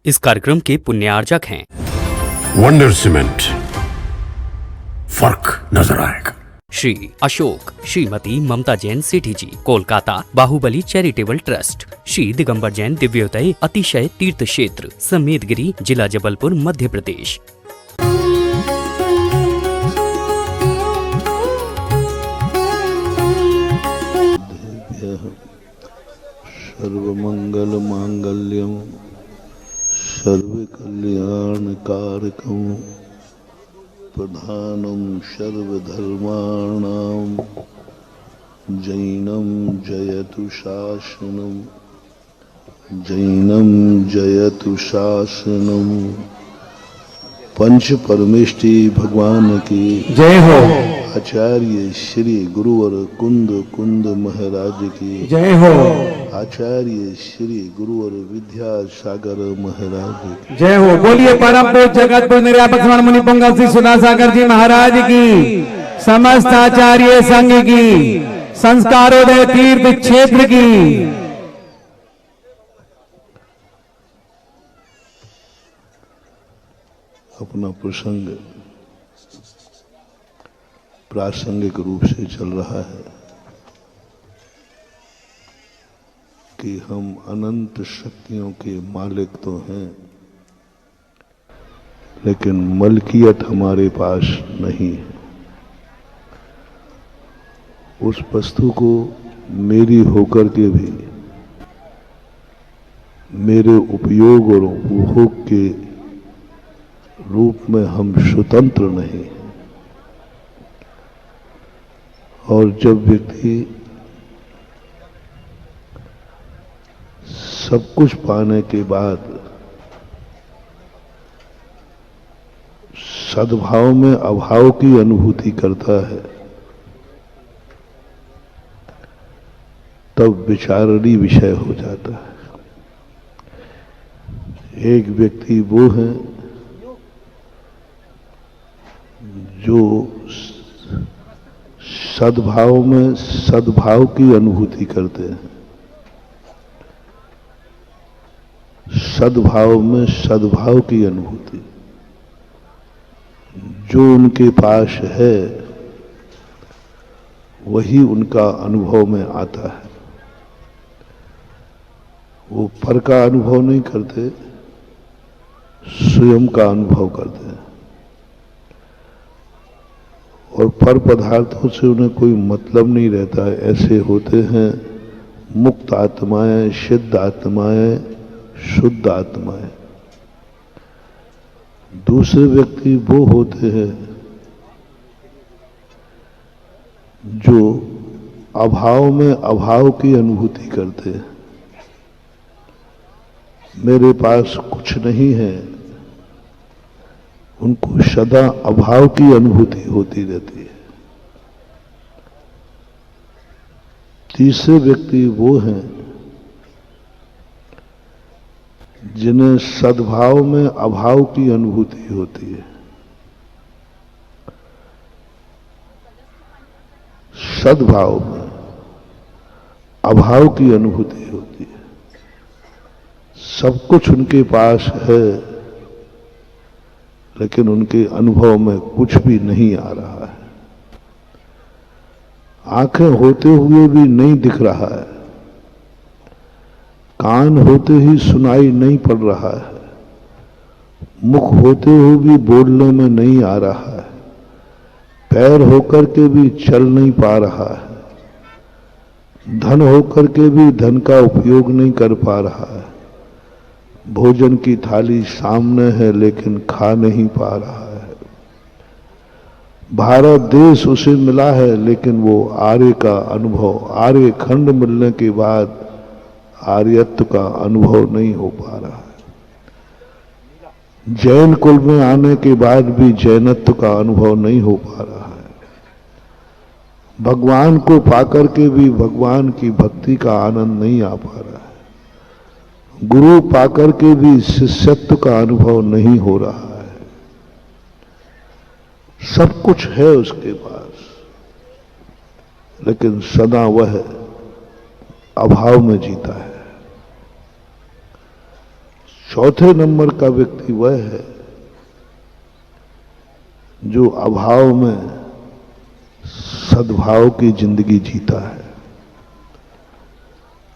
इस कार्यक्रम के पुण्यार्जक हैं वंडर सीमेंट, फर्क नजर आएगा। श्री अशोक श्रीमती ममता जैन सेठी जी, कोलकाता, बाहुबली चैरिटेबल ट्रस्ट। श्री दिगंबर जैन दिव्योदय अतिशय तीर्थ क्षेत्र, समेतगिरी, जिला जबलपुर, मध्य प्रदेश। सर्वमंगल मांगल्यम सर्वकल्याणकारकम प्रधानम सर्वधर्माणां जैनम जयतु शासनम, जैनम जयतु शासनम। पंच परमेष्टि भगवान की जय हो। आचार्य श्री गुरुवर कुंद कुंद महाराज की जय हो। आचार्य श्री गुरुवर विद्यासागर महाराज की जय हो। बोलिए परम पूज्य जगत निर्यापक मुनि पुंगव श्री सुधासागर जी महाराज की, समस्त आचार्य संघ की, संस्कारोदय तीर्थ क्षेत्र की। अपना प्रसंग प्रासंगिक रूप से चल रहा है कि हम अनंत शक्तियों के मालिक तो हैं, लेकिन मलकियत हमारे पास नहीं है। उस वस्तु को मेरी होकर के भी मेरे उपयोग और उपभोग के रूप में हम स्वतंत्र नहीं। और जब व्यक्ति सब कुछ पाने के बाद सद्भाव में अभाव की अनुभूति करता है, तब विचारणीय विषय हो जाता है। एक व्यक्ति वो है जो सद्भाव में सद्भाव की अनुभूति करते हैं, सद्भाव में सद्भाव की अनुभूति जो उनके पास है वही उनका अनुभव में आता है। वो पर का अनुभव नहीं करते, स्वयं का अनुभव करते हैं। और पर पदार्थों से उन्हें कोई मतलब नहीं रहता है। ऐसे होते हैं मुक्त आत्माएं, सिद्ध आत्माएं, शुद्ध आत्माएं। दूसरे व्यक्ति वो होते हैं जो अभाव में अभाव की अनुभूति करते हैं। मेरे पास कुछ नहीं है, उनको सदा अभाव की अनुभूति होती रहती है। तीसरे व्यक्ति वो हैं जिन्हें सद्भाव में अभाव की अनुभूति होती है। सद्भाव में अभाव की अनुभूति होती है। सब कुछ उनके पास है, लेकिन उनके अनुभव में कुछ भी नहीं आ रहा है। आंखें होते हुए भी नहीं दिख रहा है, कान होते ही सुनाई नहीं पड़ रहा है, मुख होते हुए भी बोलने में नहीं आ रहा है, पैर होकर के भी चल नहीं पा रहा है, धन होकर के भी धन का उपयोग नहीं कर पा रहा है, भोजन की थाली सामने है लेकिन खा नहीं पा रहा है, भारत देश उसे मिला है लेकिन वो आर्य का अनुभव, आर्य खंड मिलने के बाद आर्यत्व का अनुभव नहीं हो पा रहा है। जैन कुल में आने के बाद भी जैनत्व का अनुभव नहीं हो पा रहा है। भगवान को पाकर के भी भगवान की भक्ति का आनंद नहीं आ पा रहा है। गुरु पाकर के भी शिष्यत्व का अनुभव नहीं हो रहा है। सब कुछ है उसके पास, लेकिन सदा वह अभाव में जीता है। चौथे नंबर का व्यक्ति वह है जो अभाव में सद्भाव की जिंदगी जीता है।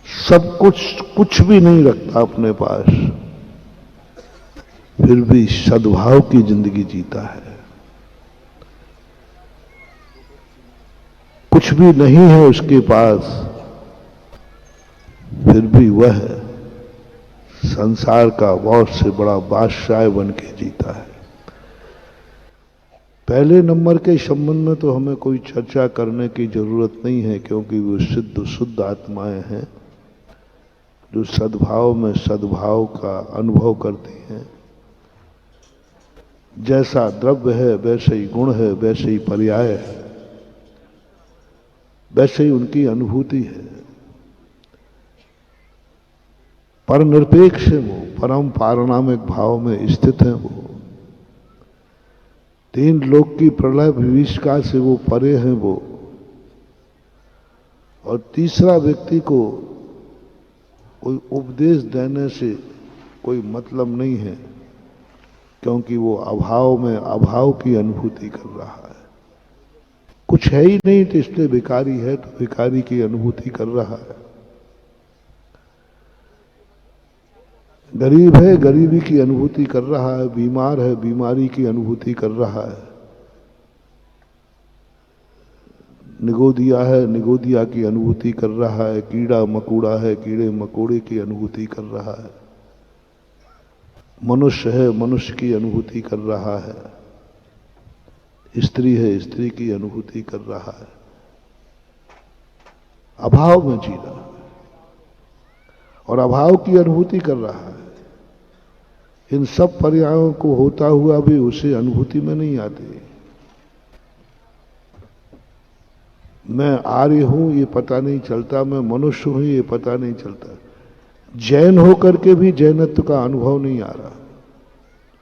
सब कुछ भी नहीं रखता अपने पास, फिर भी सद्भाव की जिंदगी जीता है। कुछ भी नहीं है उसके पास, फिर भी वह संसार का बहुत से बड़ा बादशाह बन के जीता है। पहले नंबर के संबंध में तो हमें कोई चर्चा करने की जरूरत नहीं है, क्योंकि वो शुद्ध आत्माएं हैं जो सद्भाव में सद्भाव का अनुभव करती हैं। जैसा द्रव्य है वैसे ही गुण है, वैसे ही पर्याय है, वैसे ही उनकी अनुभूति है। परनिरपेक्ष है वो, परम पारणामिक भाव में स्थित है वो। तीन लोक की प्रलय विभीषिका से वो परे हैं वो। और तीसरा व्यक्ति को कोई उपदेश देने से कोई मतलब नहीं है, क्योंकि वो अभाव में अभाव की अनुभूति कर रहा है। कुछ है ही नहीं तो इसलिए भिखारी है, तो भिखारी की अनुभूति कर रहा है। गरीब है, गरीबी की अनुभूति कर रहा है। बीमार है, बीमारी की अनुभूति कर रहा है। निगोदिया है, निगोदिया की अनुभूति कर रहा है। कीड़ा मकोड़ा है, कीड़े मकोड़े की अनुभूति कर रहा है। मनुष्य है, मनुष्य की अनुभूति कर रहा है। स्त्री है, स्त्री की अनुभूति कर रहा है। अभाव में जी रहा है और अभाव की अनुभूति कर रहा है। इन सब पर्यायों को होता हुआ भी उसे अनुभूति में नहीं आती। मैं आर्य हूं ये पता नहीं चलता, मैं मनुष्य हूं ये पता नहीं चलता। जैन होकर के भी जैनत्व का अनुभव नहीं आ रहा,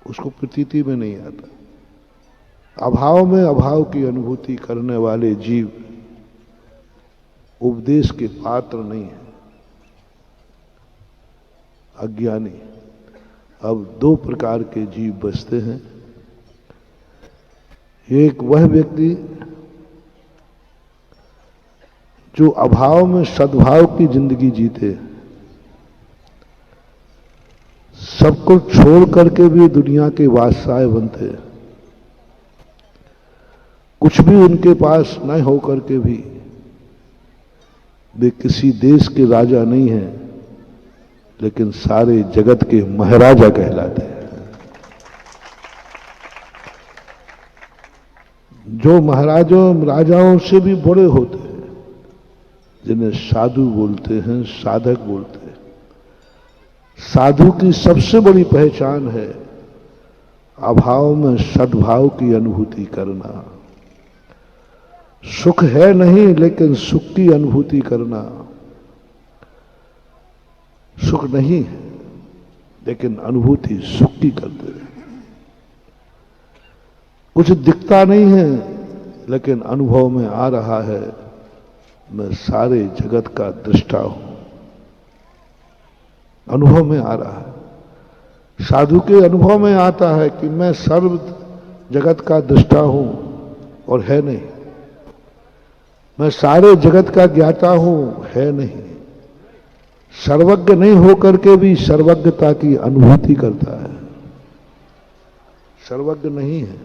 उसको प्रतीति में नहीं आता। अभाव में अभाव की अनुभूति करने वाले जीव उपदेश के पात्र नहीं है, अज्ञानी। अब दो प्रकार के जीव बचते हैं। एक वह व्यक्ति जो अभाव में सद्भाव की जिंदगी जीते, सबको छोड़ करके भी दुनिया के बादशाह बनते, कुछ भी उनके पास न हो करके भी वे किसी देश के राजा नहीं हैं, लेकिन सारे जगत के महाराजा कहलाते हैं। जो राजाओं से भी बड़े होते हैं, जिन्हें साधु बोलते हैं, साधक बोलते हैं। साधु की सबसे बड़ी पहचान है अभाव में सद्भाव की अनुभूति करना। सुख है नहीं, लेकिन सुख की अनुभूति करना। सुख नहीं है, लेकिन अनुभूति सुख की करते हैं। कुछ दिखता नहीं है, लेकिन अनुभव में आ रहा है मैं सारे जगत का दृष्टा हूं। अनुभव में आ रहा है। साधु के अनुभव में आता है कि मैं सर्व जगत का दृष्टा हूं, और है नहीं। मैं सारे जगत का ज्ञाता हूं, है नहीं। सर्वज्ञ नहीं होकर के भी सर्वज्ञता की अनुभूति करता है। सर्वज्ञ नहीं है,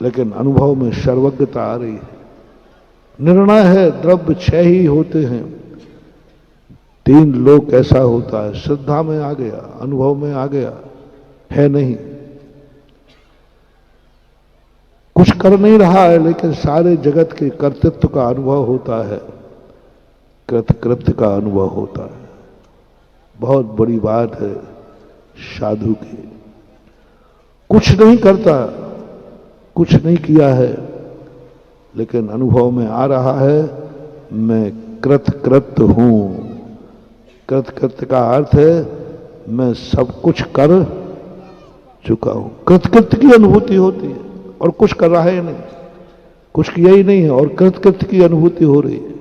लेकिन अनुभव में सर्वज्ञता आ रही है। निर्णय है द्रव्य 6 ही होते हैं, 3 लोक ऐसा होता है। श्रद्धा में आ गया, अनुभव में आ गया, है नहीं। कुछ कर नहीं रहा है, लेकिन सारे जगत के कर्तृत्व का अनुभव होता है, कृत्य का अनुभव होता है। बहुत बड़ी बात है साधु की। कुछ नहीं करता, कुछ नहीं किया है, लेकिन अनुभव में आ रहा है मैं कृत हूं। कृत का अर्थ है मैं सब कुछ कर चुका हूं। कृत की अनुभूति होती है, और कुछ कर रहा है नहीं, कुछ किया ही नहीं है, और कृत की अनुभूति हो रही है।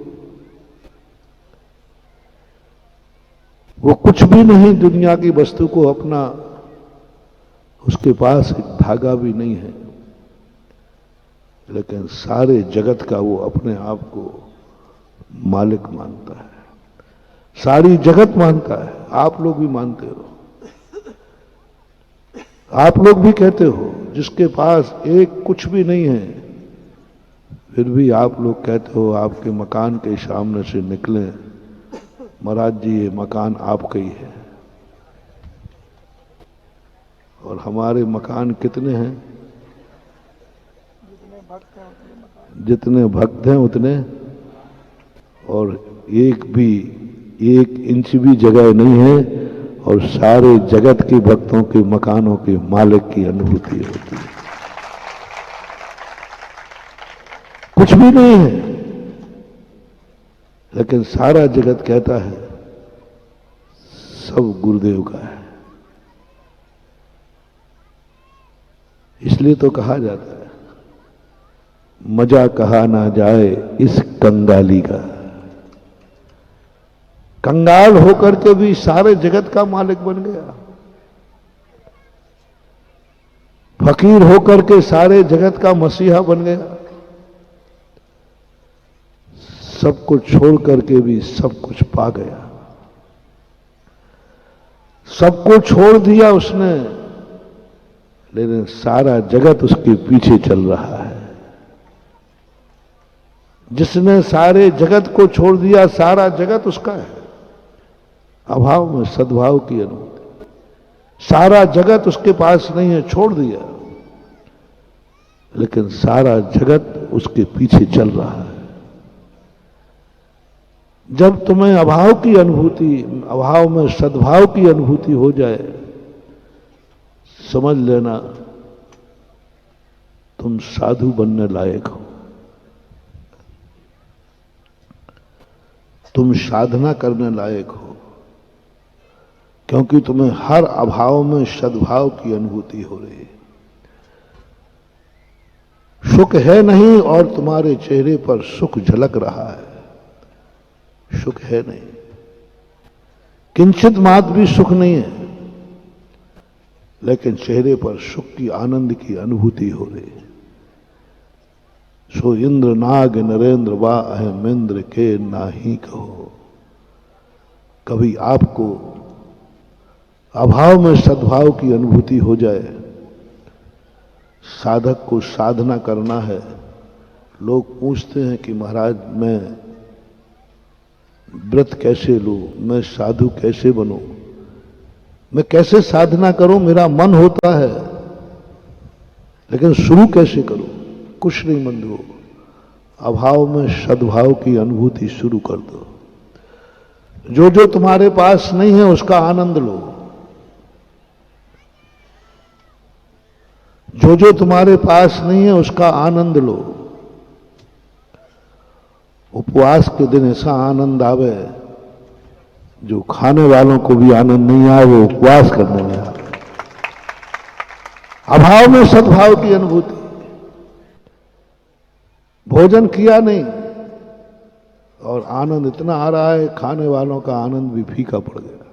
वो कुछ भी नहीं, दुनिया की वस्तु को अपना, उसके पास एक धागा भी नहीं है, लेकिन सारे जगत का वो अपने आप को मालिक मानता है, सारी जगत मानता है। आप लोग भी मानते हो, आप लोग भी कहते हो, जिसके पास एक कुछ भी नहीं है, फिर भी आप लोग कहते हो, आपके मकान के सामने से निकले, महाराज जी ये मकान आपका ही है। और हमारे मकान कितने हैं? जितने भक्त हैं उतने, और एक इंच भी जगह नहीं है, और सारे जगत के भक्तों के मकानों के मालिक की अनुभूति होती है। कुछ भी नहीं है, लेकिन सारा जगत कहता है सब गुरुदेव का है। इसलिए तो कहा जाता है, मजा कहा ना जाए इस कंगाली का। कंगाल होकर के भी सारे जगत का मालिक बन गया, फकीर होकर के सारे जगत का मसीहा बन गया, सब कुछ छोड़ करके भी सब कुछ पा गया। सबको छोड़ दिया उसने, लेकिन सारा जगत उसके पीछे चल रहा है। जिसने सारे जगत को छोड़ दिया, सारा जगत उसका है। अभाव में सद्भाव की अनुभूति, सारा जगत उसके पास नहीं है, छोड़ दिया, लेकिन सारा जगत उसके पीछे चल रहा है। जब तुम्हें अभाव की अनुभूति, अभाव में सद्भाव की अनुभूति हो जाए, समझ लेना तुम साधु बनने लायक हो, तुम साधना करने लायक हो, क्योंकि तुम्हें हर अभाव में सद्भाव की अनुभूति हो रही है। सुख है नहीं और तुम्हारे चेहरे पर सुख झलक रहा है। सुख है नहीं, किंचित मात्र भी सुख नहीं है, लेकिन चेहरे पर सुख की, आनंद की अनुभूति हो रही है। सो इंद्र नाग नरेंद्र वा अहमेंद्र के नाही कहो। कभी आपको अभाव में सद्भाव की अनुभूति हो जाए, साधक को साधना करना है। लोग पूछते हैं कि महाराज मैं व्रत कैसे लूं, मैं साधु कैसे बनूं, मैं कैसे साधना करूं, मेरा मन होता है, लेकिन शुरू कैसे करूं? कुछ नहीं मन दो, अभाव में सद्भाव की अनुभूति शुरू कर दो। जो जो तुम्हारे पास नहीं है उसका आनंद लो, जो जो तुम्हारे पास नहीं है उसका आनंद लो। उपवास के दिन ऐसा आनंद आवे जो खाने वालों को भी आनंद नहीं आए, वो उपवास करने में आवे। अभाव में सद्भाव की अनुभूति। भोजन किया नहीं और आनंद इतना आ रहा है, खाने वालों का आनंद भी फीका पड़ गया।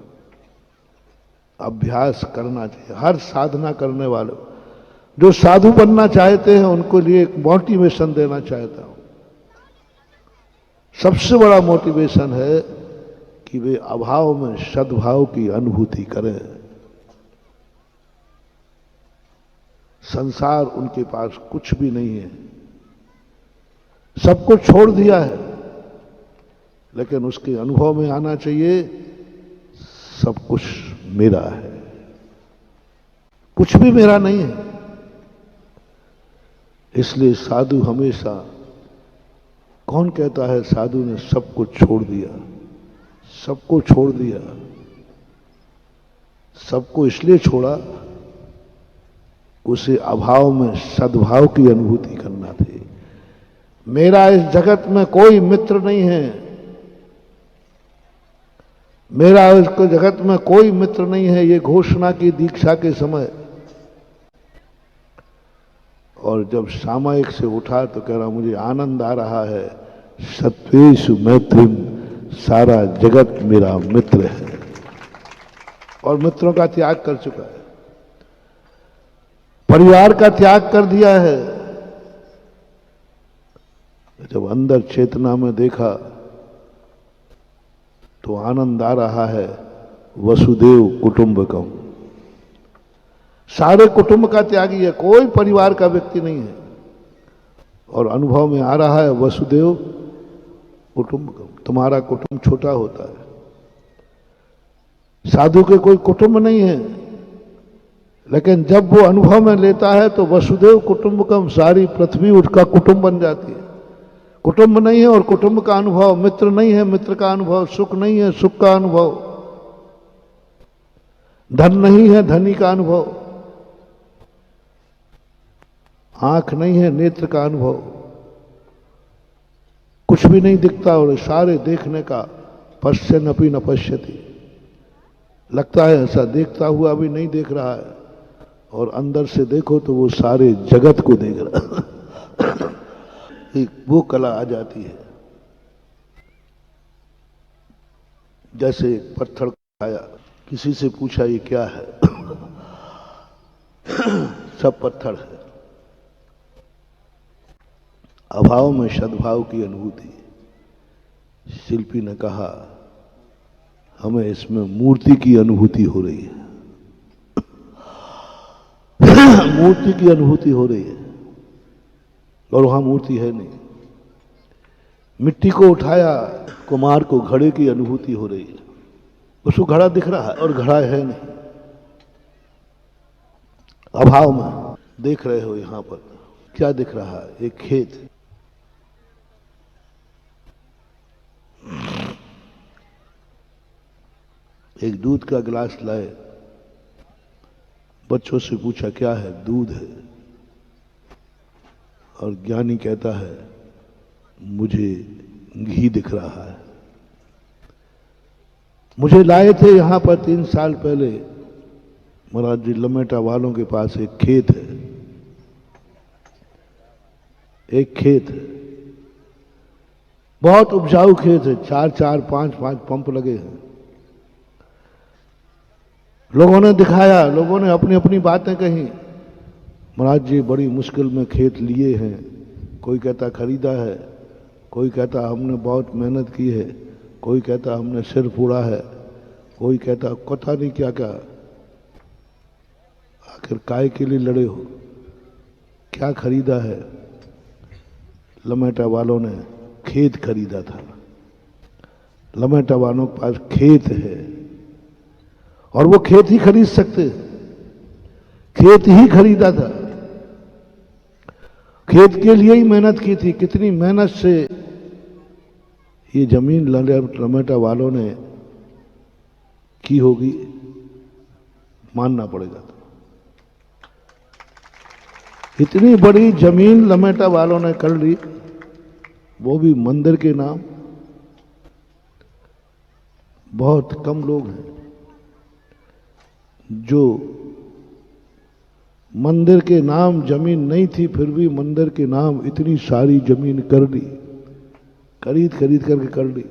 अभ्यास करना चाहिए हर साधना करने वालों। जो साधु बनना चाहते हैं उनको लिए एक मोटिवेशन देना चाहता हूं। सबसे बड़ा मोटिवेशन है कि वे अभाव में सद्भाव की अनुभूति करें। संसार उनके पास कुछ भी नहीं है, सबको छोड़ दिया है, लेकिन उसके अनुभव में आना चाहिए सब कुछ मेरा है, कुछ भी मेरा नहीं है। इसलिए साधु हमेशा, कौन कहता है साधु ने सब कुछ छोड़ दिया? सबको छोड़ दिया। सबको इसलिए छोड़ा, उसे अभाव में सद्भाव की अनुभूति करना थी। मेरा इस जगत में कोई मित्र नहीं है, मेरा इस जगत में कोई मित्र नहीं है, ये घोषणा की दीक्षा के समय। और जब सामायिक से उठा तो कह रहा मुझे आनंद आ रहा है, सत्वेषु मैत्रिम, सारा जगत मेरा मित्र है। और मित्रों का त्याग कर चुका है, परिवार का त्याग कर दिया है। जब अंदर चेतना में देखा तो आनंद आ रहा है। वसुदेव कुटुंबकम, सारे कुटुंब का त्यागी है, कोई परिवार का व्यक्ति नहीं है। और अनुभव में आ रहा है वसुदेव कुटुंबकम, तुम्हारा कुटुंब छोटा होता है। साधु के कोई कुटुंब नहीं है, लेकिन जब वो अनुभव में लेता है तो वसुदेव कुटुंबकम, सारी पृथ्वी उसका कुटुंब बन जाती है। कुटुंब नहीं है और कुटुंब का अनुभव, मित्र नहीं है मित्र का अनुभव, सुख नहीं है सुख का अनुभव, धन नहीं है धनी का अनुभव, आंख नहीं है नेत्र का अनुभव, कुछ भी नहीं दिखता और सारे देखने का। पश्यन् अपि न पश्यति, लगता है ऐसा देखता हुआ भी नहीं देख रहा है, और अंदर से देखो तो वो सारे जगत को देख रहा है। एक वो कला आ जाती है। जैसे एक पत्थर खाया, किसी से पूछा ये क्या है? सब पत्थर है। अभाव में सद्भाव की अनुभूति। शिल्पी ने कहा हमें इसमें मूर्ति की अनुभूति हो रही है। मूर्ति की अनुभूति हो रही है और वहां मूर्ति है नहीं। मिट्टी को उठाया, कुम्हार को घड़े की अनुभूति हो रही है, उसको घड़ा दिख रहा है और घड़ा है नहीं। अभाव में देख रहे हो यहां पर क्या दिख रहा है? एक खेत। एक दूध का गिलास लाए, बच्चों से पूछा क्या है? दूध है। और ज्ञानी कहता है मुझे घी दिख रहा है। मुझे लाए थे यहां पर 3 साल पहले महाराज जी, लमेटा वालों के पास एक खेत है, एक खेत है, बहुत उपजाऊ खेत है, 4-4, 5-5 पंप लगे हैं। लोगों ने दिखाया, लोगों ने अपनी अपनी बातें कही। महाराज जी बड़ी मुश्किल में खेत लिए हैं, कोई कहता खरीदा है, कोई कहता हमने बहुत मेहनत की है, कोई कहता हमने सिर फोड़ा है, कोई कहता पता नहीं क्या क्या। आखिर काय के लिए लड़े हो? क्या खरीदा है? लमेटा वालों ने खेत खरीदा था। लमेटा वालों के पास खेत है और वो खेत ही खरीद सकते, खेत ही खरीदा था, खेत के लिए ही मेहनत की थी। कितनी मेहनत से ये जमीन लमेटा वालों ने की होगी, मानना पड़ेगा। इतनी बड़ी जमीन लमेटा वालों ने कर ली, वो भी मंदिर के नाम। बहुत कम लोग हैं जो मंदिर के नाम जमीन नहीं थी, फिर भी मंदिर के नाम इतनी सारी जमीन कर ली, खरीद खरीद करके कर ली।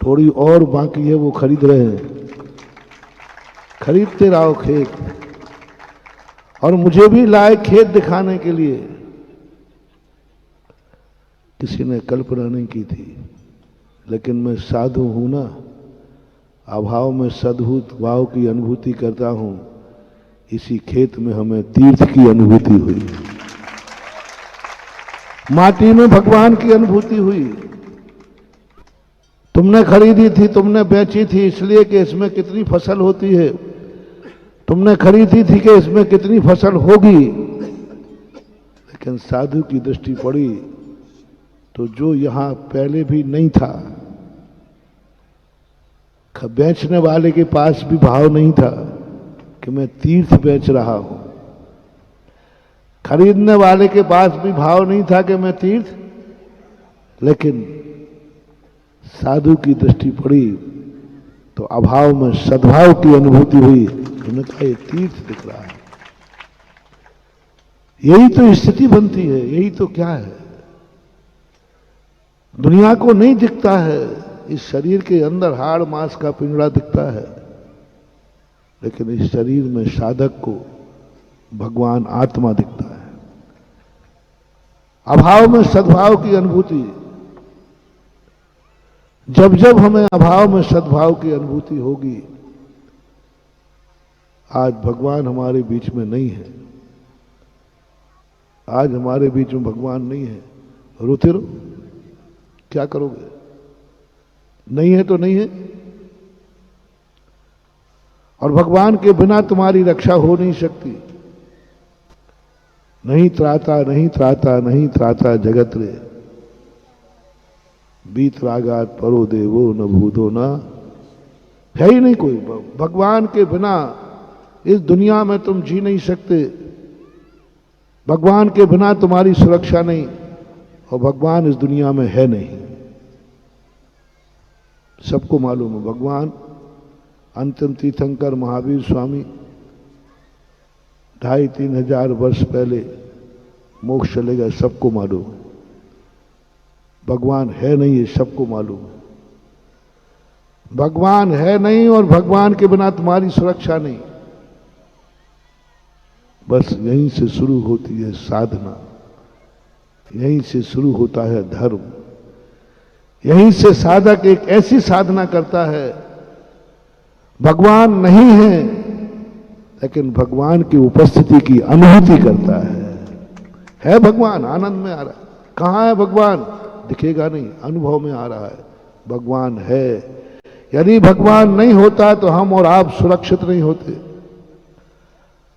थोड़ी और बाकी है, वो खरीद रहे हैं। खरीदते रहो खेत। और मुझे भी लाए खेत दिखाने के लिए, किसी ने कल्पना नहीं की थी, लेकिन मैं साधु हूं ना, अभाव में सद्भूत भाव की अनुभूति करता हूं। इसी खेत में हमें तीर्थ की अनुभूति हुई, माटी में भगवान की अनुभूति हुई। तुमने खरीदी थी, तुमने बेची थी इसलिए कि इसमें कितनी फसल होती है, तुमने खरीदी थी कि इसमें कितनी फसल होगी, लेकिन साधु की दृष्टि पड़ी तो जो यहां पहले भी नहीं था, बेचने वाले के पास भी भाव नहीं था कि मैं तीर्थ बेच रहा हूं, खरीदने वाले के पास भी भाव नहीं था कि मैं तीर्थ, लेकिन साधु की दृष्टि पड़ी तो अभाव में सद्भाव की अनुभूति हुई। उन्होंने कहा ये तीर्थ दिख रहा है। यही तो स्थिति बनती है, यही तो क्या है। दुनिया को नहीं दिखता है, इस शरीर के अंदर हाड़ मांस का पिंजड़ा दिखता है, लेकिन इस शरीर में साधक को भगवान आत्मा दिखता है। अभाव में सद्भाव की अनुभूति, जब जब हमें अभाव में सद्भाव की अनुभूति होगी, आज भगवान हमारे बीच में नहीं है, आज हमारे बीच में भगवान नहीं है, रोते रहो, क्या करोगे? नहीं है तो नहीं है, और भगवान के बिना तुम्हारी रक्षा हो नहीं सकती। नहीं त्राता नहीं त्राता नहीं त्राता जगत रे, बीत रागात परो देवो न भूतो न, है ही नहीं कोई। भगवान के बिना इस दुनिया में तुम जी नहीं सकते, भगवान के बिना तुम्हारी सुरक्षा नहीं, और भगवान इस दुनिया में है नहीं। सबको मालूम है भगवान अंतिम तीर्थंकर महावीर स्वामी 2,500-3 हजार वर्ष पहले मोक्ष चले गए, सबको मालूम है। भगवान है नहीं, ये सबको मालूम है। भगवान है नहीं और भगवान के बिना तुम्हारी सुरक्षा नहीं। बस यहीं से शुरू होती है साधना, यहीं से शुरू होता है धर्म, यहीं से साधक एक ऐसी साधना करता है, भगवान नहीं है लेकिन भगवान की उपस्थिति की अनुभूति करता है भगवान, आनंद में आ रहा है। कहां है भगवान? दिखेगा नहीं, अनुभव में आ रहा है भगवान है। यदि भगवान नहीं होता तो हम और आप सुरक्षित नहीं होते।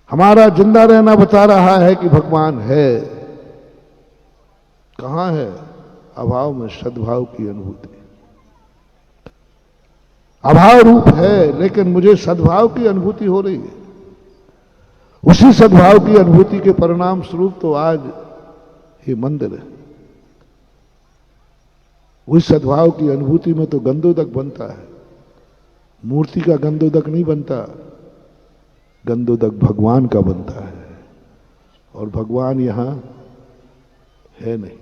हमारा जिंदा रहना बता रहा है कि भगवान है। कहां है? अभाव में सद्भाव की अनुभूति। अभाव रूप है लेकिन मुझे सद्भाव की अनुभूति हो रही है। उसी सद्भाव की अनुभूति के परिणाम स्वरूप तो आज ये मंदिर है। उस सद्भाव की अनुभूति में तो गंधोदक बनता है, मूर्ति का गंधोदक नहीं बनता, गंधोदक भगवान का बनता है, और भगवान यहां है नहीं।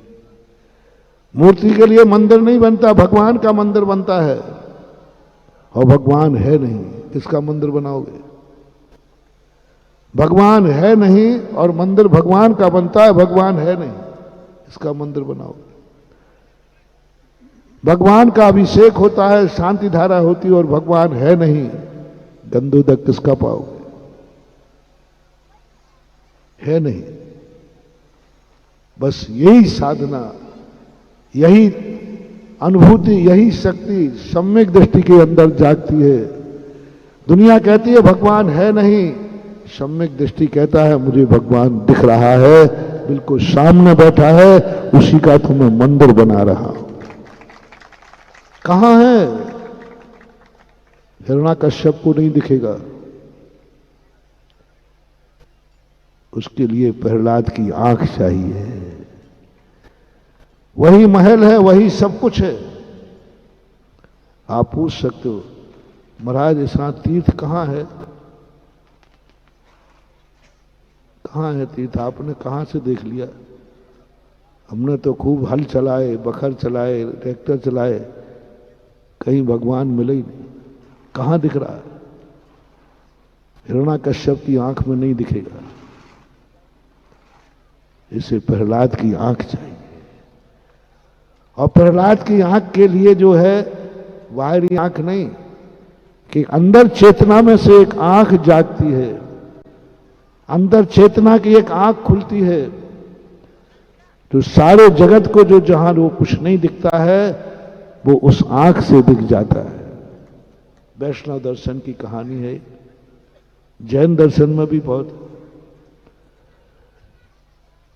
मूर्ति के लिए मंदिर नहीं बनता, भगवान का मंदिर बनता है, और भगवान है नहीं, किसका मंदिर बनाओगे? भगवान है नहीं और मंदिर भगवान का बनता है, भगवान है नहीं, इसका मंदिर बनाओगे। भगवान का अभिषेक होता है, शांति धारा होती है, और भगवान है नहीं, गंधोदक किसका पाओगे? है नहीं। बस यही साधना, यही अनुभूति, यही शक्ति सम्यक दृष्टि के अंदर जागती है। दुनिया कहती है भगवान है नहीं, सम्यक दृष्टि कहता है मुझे भगवान दिख रहा है, बिल्कुल सामने बैठा है, उसी का तो मैं मंदिर बना रहा हूं। कहां है? हिरण्याकश्यप को नहीं दिखेगा, उसके लिए प्रहलाद की आंख चाहिए। वही महल है, वही सब कुछ है। आप पूछ सकते हो महाराज इतना तीर्थ कहां है? कहां है तीर्थ? आपने कहां से देख लिया? हमने तो खूब हल चलाए, बखर चलाए, ट्रैक्टर चलाए, कहीं भगवान मिले ही नहीं। कहां दिख रहा है? हिरण्याकश्यप की आंख में नहीं दिखेगा, इसे प्रहलाद की आंख चाहिए। और प्रहलाद की आंख के लिए जो है बाहरी आंख नहीं, कि अंदर चेतना में से एक आंख जागती है, अंदर चेतना की एक आंख खुलती है, तो सारे जगत को जो जहां वो कुछ नहीं दिखता है वो उस आंख से दिख जाता है। वैष्णव दर्शन की कहानी है, जैन दर्शन में भी बहुत।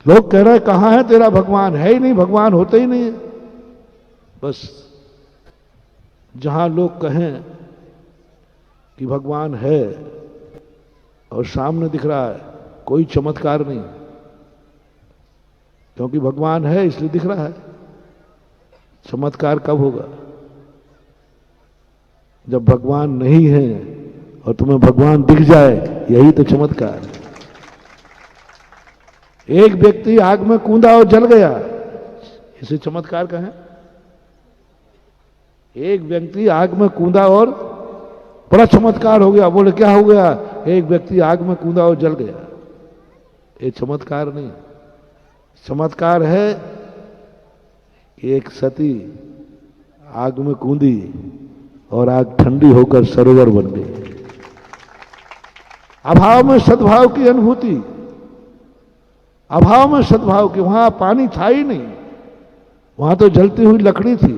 लोग कह रहे हैं कहां है तेरा भगवान? है ही नहीं, भगवान होता ही नहीं है। बस जहां लोग कहें कि भगवान है और सामने दिख रहा है, कोई चमत्कार नहीं, क्योंकि भगवान है इसलिए दिख रहा है। चमत्कार कब होगा? जब भगवान नहीं है और तुम्हें भगवान दिख जाए, यही तो चमत्कार है। एक व्यक्ति आग में कूदा और जल गया, इसे चमत्कार कहें? एक व्यक्ति आग में कूदा और बड़ा चमत्कार हो गया। बोले क्या हो गया? एक व्यक्ति आग में कूदा और जल गया। ये चमत्कार नहीं, चमत्कार है कि एक सती आग में कूदी और आग ठंडी होकर सरोवर बन गई। अभाव में सद्भाव की अनुभूति, अभाव में सद्भाव की। वहां पानी था ही नहीं, वहां तो जलती हुई लकड़ी थी,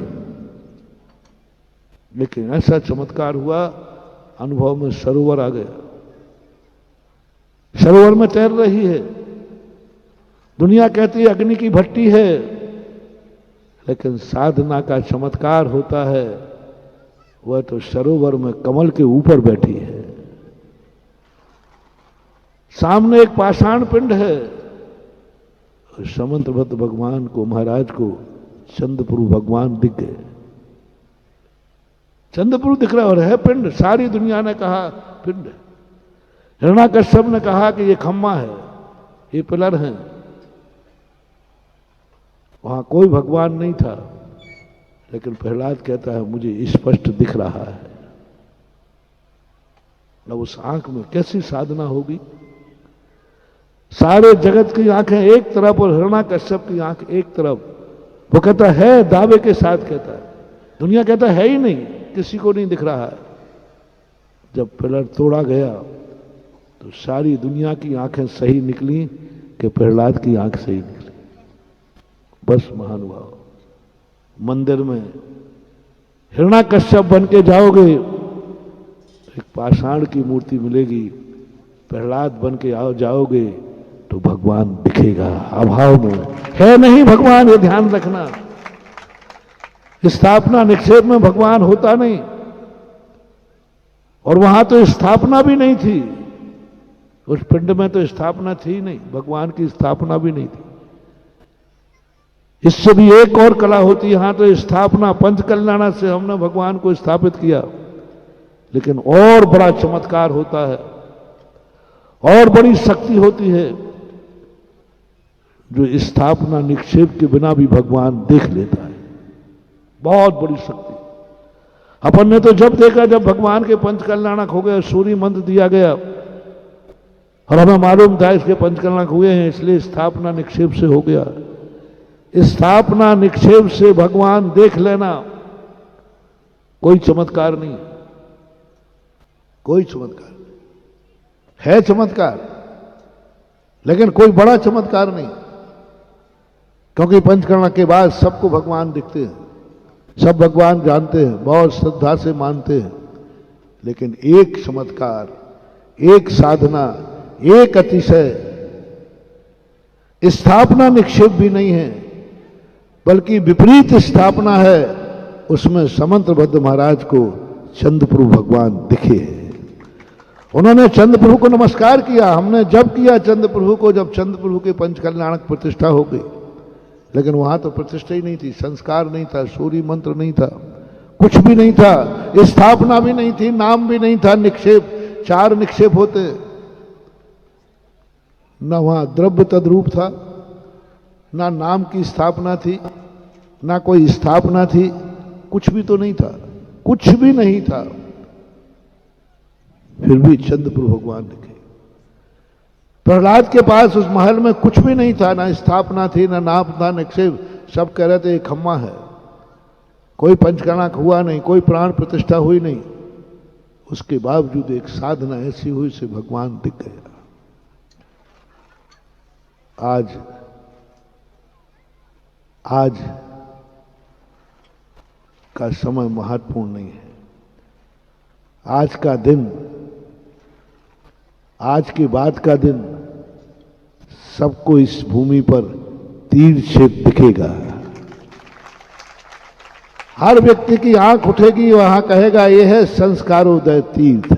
लेकिन ऐसा चमत्कार हुआ, अनुभव में सरोवर आ गया। सरोवर में तैर रही है। दुनिया कहती है अग्नि की भट्टी है, लेकिन साधना का चमत्कार होता है, वह तो सरोवर में कमल के ऊपर बैठी है। सामने एक पाषाण पिंड है। समंतभद्र भगवान को, महाराज को चंद्रप्रभु भगवान दिख गए। चंद्रप्रभु दिख रहा और है पिंड। सारी दुनिया ने कहा पिंड। हिरण्याकश्यप ने कहा कि ये खम्मा है, ये पिलर हैं। वहां कोई भगवान नहीं था, लेकिन प्रहलाद कहता है मुझे स्पष्ट दिख रहा है। न उस आंख में कैसी साधना होगी। सारे जगत की आंखें एक तरफ और हिरण्याकश्यप की आंख एक तरफ। वो कहता है, दावे के साथ कहता है, दुनिया कहता है ही नहीं, किसी को नहीं दिख रहा है। जब पिलर तोड़ा गया तो सारी दुनिया की आंखें सही निकली कि प्रहलाद की आंख सही निकली। बस महानुभाव, मंदिर में हिरण्याकश्यप बन के जाओगे, एक पाषाण की मूर्ति मिलेगी। प्रहलाद बन के जाओगे तो भगवान दिखेगा। अभाव में है नहीं भगवान, ये ध्यान रखना। स्थापना निक्षेप में भगवान होता नहीं, और वहां तो स्थापना भी नहीं थी। उस पिंड में तो स्थापना थी नहीं, भगवान की स्थापना भी नहीं थी। इससे भी एक और कला होती है। यहां तो स्थापना पंचकल्याण से हमने भगवान को स्थापित किया, लेकिन और बड़ा चमत्कार होता है, और बड़ी शक्ति होती है, जो स्थापना निक्षेप के बिना भी भगवान देख लेता है। बहुत बड़ी शक्ति। अपन ने तो जब देखा जब भगवान के पंचकल्याणक हो गए, सूर्य मंत्र दिया गया, और हमें मालूम था इसके पंचकल्याणक हुए हैं, इसलिए स्थापना निक्षेप से हो गया। स्थापना निक्षेप से भगवान देख लेना कोई चमत्कार नहीं, कोई चमत्कार नहीं। है चमत्कार, लेकिन कोई बड़ा चमत्कार नहीं, क्योंकि पंचकर्म के बाद सबको भगवान दिखते हैं, सब भगवान जानते हैं, बहुत श्रद्धा से मानते हैं। लेकिन एक चमत्कार, एक साधना, एक अतिशय, स्थापना निक्षेप भी नहीं है, बल्कि विपरीत स्थापना है। उसमें समंतभद्र महाराज को चंद्रप्रभु भगवान दिखे हैं। उन्होंने चंद्रप्रभु को नमस्कार किया। हमने जब किया चंद्रप्रभु को, जब चंद्रप्रभु के पंचकल्याणक प्रतिष्ठा हो गई, लेकिन वहां तो प्रतिष्ठा ही नहीं थी, संस्कार नहीं था, सूर्य मंत्र नहीं था, कुछ भी नहीं था, स्थापना भी नहीं थी, नाम भी नहीं था। निक्षेप, 4 निक्षेप होते, न वहां द्रव्य तद्रूप था, ना नाम की स्थापना थी, ना कोई स्थापना थी, कुछ भी तो नहीं था, कुछ भी नहीं था। फिर भी चंद्रप्रभु भगवान दिखे। प्रहलाद के पास उस महल में कुछ भी नहीं था, ना स्थापना थी, ना नाम था, निक्षेप। सब कह रहे थे ये खम्मा है, कोई पंचकर्णक हुआ नहीं, कोई प्राण प्रतिष्ठा हुई नहीं। उसके बावजूद एक साधना ऐसी हुई से भगवान दिख गया। आज का समय महत्वपूर्ण नहीं है। आज का दिन, आज के बाद का दिन सबको इस भूमि पर तीर छेद दिखेगा। हर व्यक्ति की आंख उठेगी, वहां कहेगा यह है संस्कारोदय तीर्थ।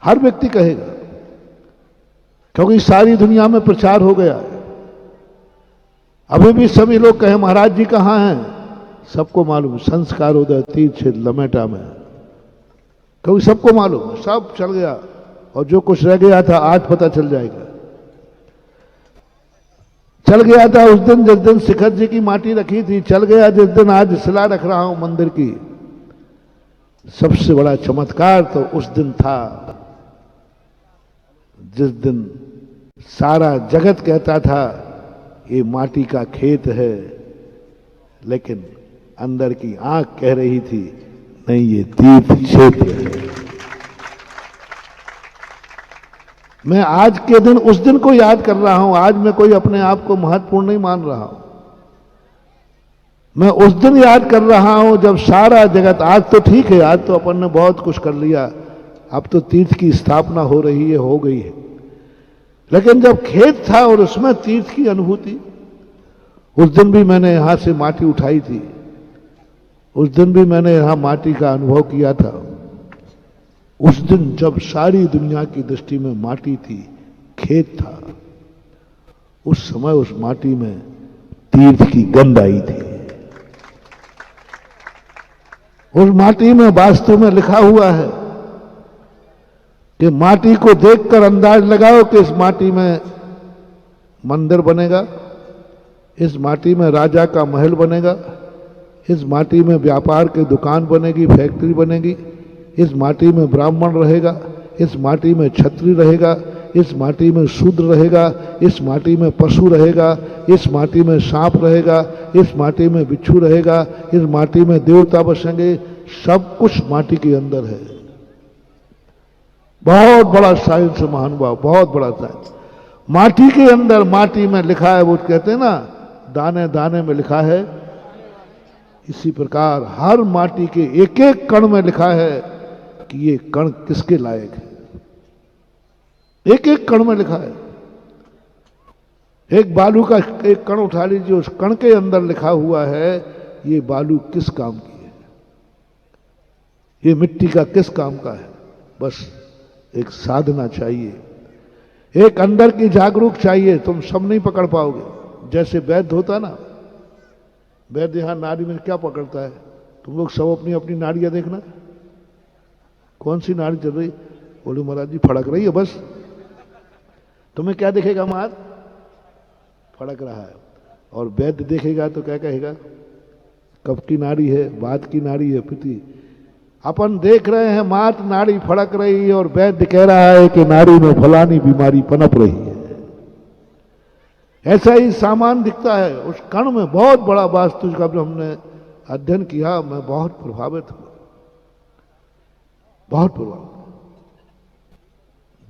हर व्यक्ति कहेगा, क्योंकि सारी दुनिया में प्रचार हो गया है। अभी भी सभी लोग कहे महाराज जी कहां हैं, सबको मालूम संस्कारोदय तीर्थ लमेटा में, क्योंकि सबको मालूम, सब चल गया। और जो कुछ रह गया था आज पता चल जाएगा। चल गया था उस दिन जिस दिन शिखर जी की माटी रखी थी, चल गया जिस दिन आज शिला रख रहा हूं मंदिर की। सबसे बड़ा चमत्कार तो उस दिन था जिस दिन सारा जगत कहता था ये माटी का खेत है, लेकिन अंदर की आंख कह रही थी नहीं, ये तीर्थ क्षेत्र है। मैं आज के दिन उस दिन को याद कर रहा हूं। आज मैं कोई अपने आप को महत्वपूर्ण नहीं मान रहा हूं। मैं उस दिन याद कर रहा हूं जब सारा जगत, आज तो ठीक है, आज तो अपन ने बहुत कुछ कर लिया, अब तो तीर्थ की स्थापना हो रही है, हो गई है, लेकिन जब खेत था और उसमें तीर्थ की अनुभूति, उस दिन भी मैंने यहां से माटी उठाई थी, उस दिन भी मैंने यहां माटी का अनुभव किया था। उस दिन जब सारी दुनिया की दृष्टि में माटी थी, खेत था, उस समय उस माटी में तीर्थ की गंध आई थी। उस माटी में वास्तु में लिखा हुआ है कि माटी को देखकर अंदाज लगाओ कि इस माटी में मंदिर बनेगा, इस माटी में राजा का महल बनेगा, इस माटी में व्यापार की दुकान बनेगी, फैक्ट्री बनेगी, इस माटी में ब्राह्मण रहेगा, इस माटी में क्षत्रिय रहेगा, इस माटी में शूद्र रहेगा, इस माटी में पशु रहेगा, इस माटी में सांप रहेगा, इस माटी में बिच्छू रहेगा, इस माटी में देवता बसेंगे। सब कुछ माटी के अंदर है। बहुत बड़ा साइंस है महानुभाव, बहुत बड़ा साइंस। माटी के अंदर, माटी में लिखा है, वो कहते हैं ना दाने दाने में लिखा है, इसी प्रकार हर माटी के एक एक कण में लिखा है कि ये कण किसके लायक है। एक एक कण में लिखा है। एक बालू का एक कण उठा लीजिए, उस कण के अंदर लिखा हुआ है ये बालू किस काम की है, ये मिट्टी का किस काम का है। बस एक साधना चाहिए, एक अंदर की जागरूक चाहिए। तुम सब नहीं पकड़ पाओगे। जैसे वैद्य होता ना, वैद्य यहां नाड़ी में क्या पकड़ता है, तुम लोग सब अपनी अपनी नाड़ियां देखना, कौन सी नाड़ी चल रही, बोले महाराज जी फड़क रही है। बस तुम्हें क्या दिखेगा, महाराज फड़क रहा है। और वैद्य देखेगा तो क्या कहेगा, कब की नाड़ी है, बात की नाड़ी है, पीती। अपन देख रहे हैं मात नाड़ी फड़क रही है और वैद्य कह रहा है कि नाड़ी में फलानी बीमारी पनप रही है। ऐसा ही सामान दिखता है। उस कण में बहुत बड़ा वास्तु का भी हमने अध्ययन किया, मैं बहुत प्रभावित हुआ, बहुत प्रभावित।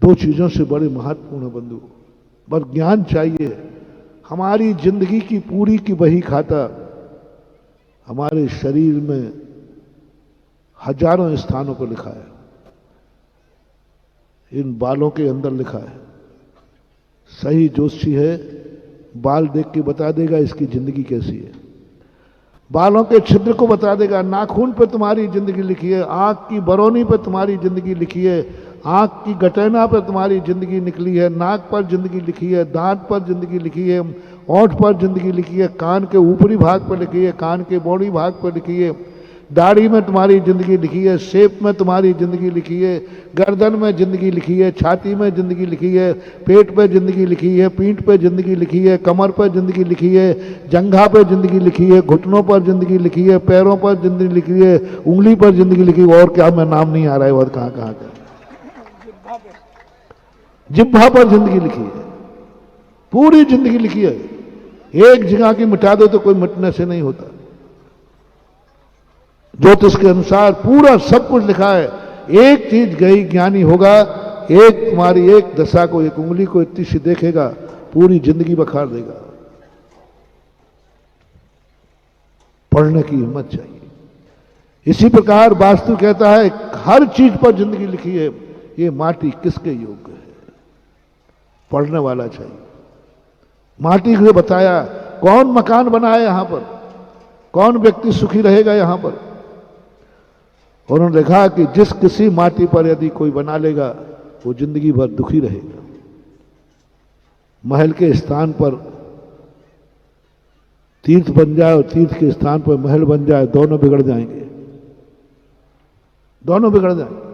दो चीजों से बड़े महत्वपूर्ण है बंधु, बस ज्ञान चाहिए। हमारी जिंदगी की पूरी की बही खाता हमारे शरीर में हजारों स्थानों पर लिखा है। इन बालों के अंदर लिखा है। सही ज्योतिषी है, बाल देख के बता देगा इसकी जिंदगी कैसी है। बालों के छिद्र को बता देगा। नाखून पे तुम्हारी जिंदगी लिखी है, आंख की बरौनी पे तुम्हारी जिंदगी लिखी है, आंख की गटैना पर तुम्हारी जिंदगी निकली है, नाक पर जिंदगी लिखी है, दांत पर जिंदगी लिखी है, ओंठ पर जिंदगी लिखी है, कान के ऊपरी भाग पर लिखी है, कान के बौड़ी भाग पर लिखी है, दाढ़ी में तुम्हारी जिंदगी लिखी है, शेप में तुम्हारी जिंदगी लिखी है, गर्दन में जिंदगी लिखी है, छाती में जिंदगी लिखी है, पेट पे जिंदगी लिखी है, पीठ पे जिंदगी लिखी है, कमर पर जिंदगी लिखी है, जंघा पे जिंदगी लिखी है, घुटनों पर जिंदगी लिखी है, पैरों पर जिंदगी लिखी है, उंगली पर जिंदगी लिखी है, और क्या मैं नाम नहीं आ रहा है, और कहाँ कहाँ का, जिह्वा पर जिंदगी लिखी है, पूरी जिंदगी लिखी है। एक जगह की मिटा दो तो कोई मिटने से नहीं होता। ज्योतिष के अनुसार पूरा सब कुछ लिखा है। एक चीज गई, ज्ञानी होगा, एक तुम्हारी एक दशा को, एक उंगली को इतनी सी देखेगा, पूरी जिंदगी बखार देगा। पढ़ने की हिम्मत चाहिए। इसी प्रकार वास्तु कहता है हर चीज पर जिंदगी लिखी है, ये माटी किसके योग्य है, पढ़ने वाला चाहिए। माटी को बताया कौन मकान बनाए यहां पर, कौन व्यक्ति सुखी रहेगा यहां पर। उन्होंने देखा कि जिस किसी माटी पर यदि कोई बना लेगा वो जिंदगी भर दुखी रहेगा। महल के स्थान पर तीर्थ बन जाए और तीर्थ के स्थान पर महल बन जाए, दोनों बिगड़ जाएंगे, दोनों बिगड़ जाएंगे।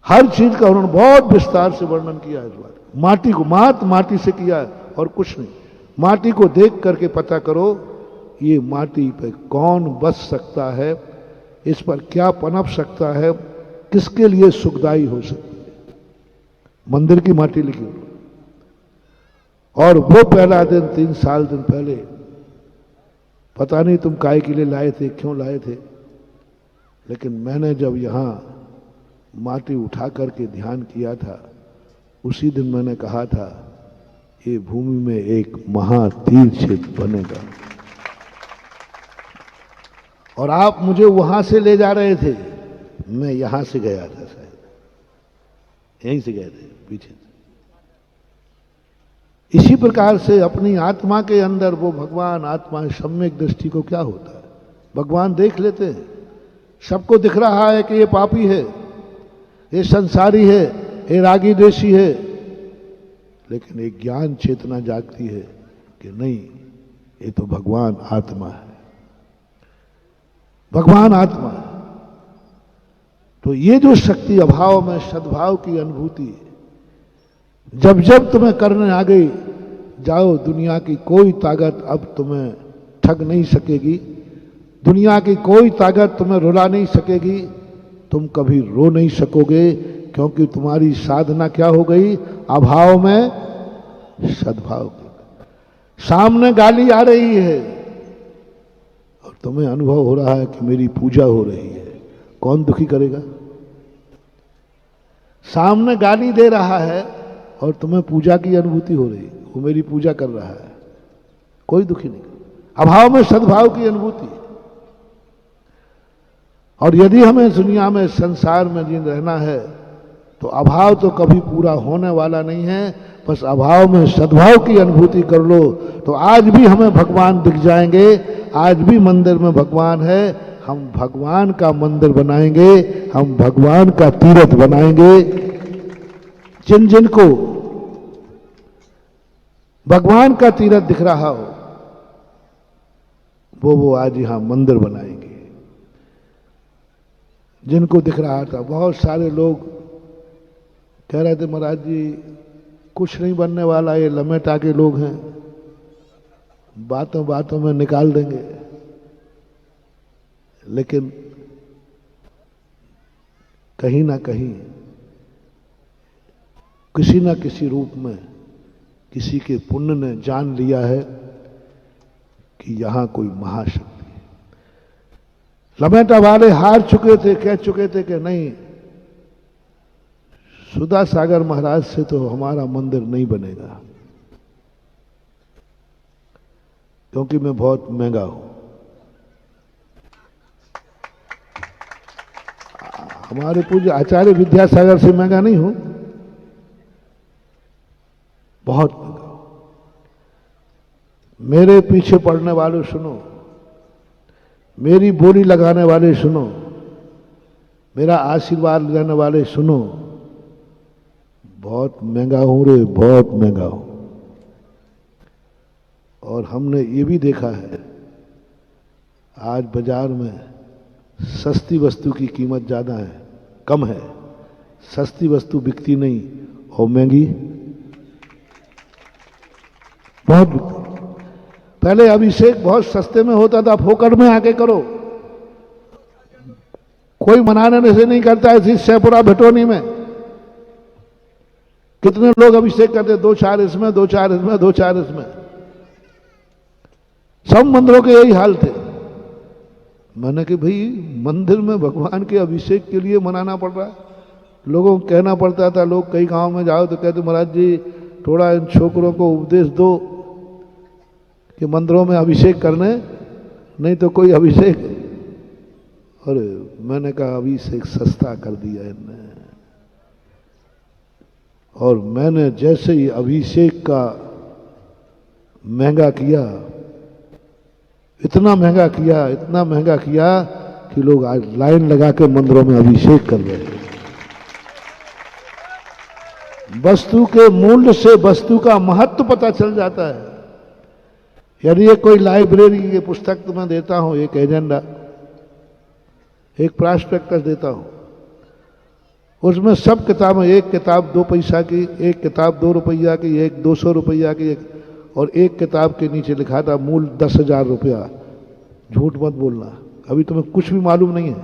हर चीज का उन्होंने बहुत विस्तार से वर्णन किया है इस बात। माटी को माटी से किया है और कुछ नहीं। माटी को देख करके पता करो ये माटी पे कौन बस सकता है, इस पर क्या पनप सकता है, किसके लिए सुखदाई हो सकती है। मंदिर की माटी लिखी हुई। और वो पहला दिन 3 साल दिन पहले, पता नहीं तुम काय के लिए लाए थे, क्यों लाए थे, लेकिन मैंने जब यहां माटी उठा करके ध्यान किया था, उसी दिन मैंने कहा था ये भूमि में एक महातीर्थ क्षेत्र बनेगा। और आप मुझे वहां से ले जा रहे थे, मैं यहां से गया था, शायद यहीं से गए थे पीछे से। इसी प्रकार से अपनी आत्मा के अंदर वो भगवान आत्मा सम्यक दृष्टि को क्या होता है, भगवान देख लेते हैं। सबको दिख रहा है कि ये पापी है, ये संसारी है, ये रागी द्वेषी है, लेकिन एक ज्ञान चेतना जागती है कि नहीं, ये तो भगवान आत्मा है, भगवान आत्मा है। तो ये जो शक्ति अभाव में सद्भाव की अनुभूति, जब जब तुम्हें करने आ गई, जाओ, दुनिया की कोई ताकत अब तुम्हें ठग नहीं सकेगी, दुनिया की कोई ताकत तुम्हें रुला नहीं सकेगी, तुम कभी रो नहीं सकोगे, क्योंकि तुम्हारी साधना क्या हो गई, अभाव में सद्भाव की। सामने गाली आ रही है और तुम्हें अनुभव हो रहा है कि मेरी पूजा हो रही है, कौन दुखी करेगा। सामने गाली दे रहा है और तुम्हें पूजा की अनुभूति हो रही है, वो मेरी पूजा कर रहा है, कोई दुखी नहीं। अभाव में सद्भाव की अनुभूति। और यदि हमें दुनिया में संसार में जिन रहना है तो अभाव तो कभी पूरा होने वाला नहीं है, बस अभाव में सद्भाव की अनुभूति कर लो तो आज भी हमें भगवान दिख जाएंगे। आज भी मंदिर में भगवान है, हम भगवान का मंदिर बनाएंगे, हम भगवान का तीर्थ बनाएंगे। जिन जिन को भगवान का तीर्थ दिख रहा हो वो आज यहां मंदिर बनाएंगे। जिनको दिख रहा था, बहुत सारे लोग कह रहे थे महाराज जी कुछ नहीं बनने वाला, ये लमेटा के लोग हैं, बातों बातों में निकाल देंगे। लेकिन कहीं ना कहीं किसी ना किसी रूप में किसी के पुण्य ने जान लिया है कि यहां कोई महाशक्ति है। लमेटा वाले हार चुके थे, कह चुके थे कि नहीं, सुधा सागर महाराज से तो हमारा मंदिर नहीं बनेगा, क्योंकि मैं बहुत महंगा हूं। हमारे पूज्य आचार्य विद्यासागर से महंगा नहीं हूं, बहुत महंगा हूं। मेरे पीछे पड़ने वाले सुनो, मेरी बोली लगाने वाले सुनो, मेरा आशीर्वाद लेने वाले सुनो, बहुत महंगा हूं रे, बहुत महंगा हूं। और हमने ये भी देखा है, आज बाजार में सस्ती वस्तु की कीमत ज्यादा है, कम है। सस्ती वस्तु बिकती नहीं और महंगी बहुत बिकती। पहले अभिषेक बहुत सस्ते में होता था, फोकट में आके करो, कोई मनाने से नहीं करता है। इस शेपुरा भटोनी में कितने लोग अभिषेक करते, 2-4 इसमें, 2-4 इसमें, 2-4 इसमें। सब मंदिरों के यही हाल थे। मैंने कि भाई मंदिर में भगवान के अभिषेक के लिए मनाना पड़ रहा है। लोगों को कहना पड़ता था, लोग कई गांव में जाओ तो कहते महाराज जी थोड़ा इन छोकरों को उपदेश दो कि मंदिरों में अभिषेक करने, नहीं तो कोई अभिषेक। और मैंने कहा अभिषेक सस्ता कर दिया इनने। और मैंने जैसे ही अभिषेक का महंगा किया, इतना महंगा किया, इतना महंगा किया कि लोग आज लाइन लगा के मंदिरों में अभिषेक कर रहे हैं। वस्तु के मूल्य से वस्तु का महत्व पता चल जाता है। यदि ये कोई लाइब्रेरी की पुस्तक मैं देता हूं, एक एजेंडा, एक प्रॉस्पेक्टस देता हूं, उसमें सब किताबें, एक किताब 2 पैसा की, एक किताब 2 रुपया की, एक 200 रुपया की, और एक किताब के नीचे लिखा था मूल 10,000 रुपया। झूठ मत बोलना, अभी तुम्हें कुछ भी मालूम नहीं है।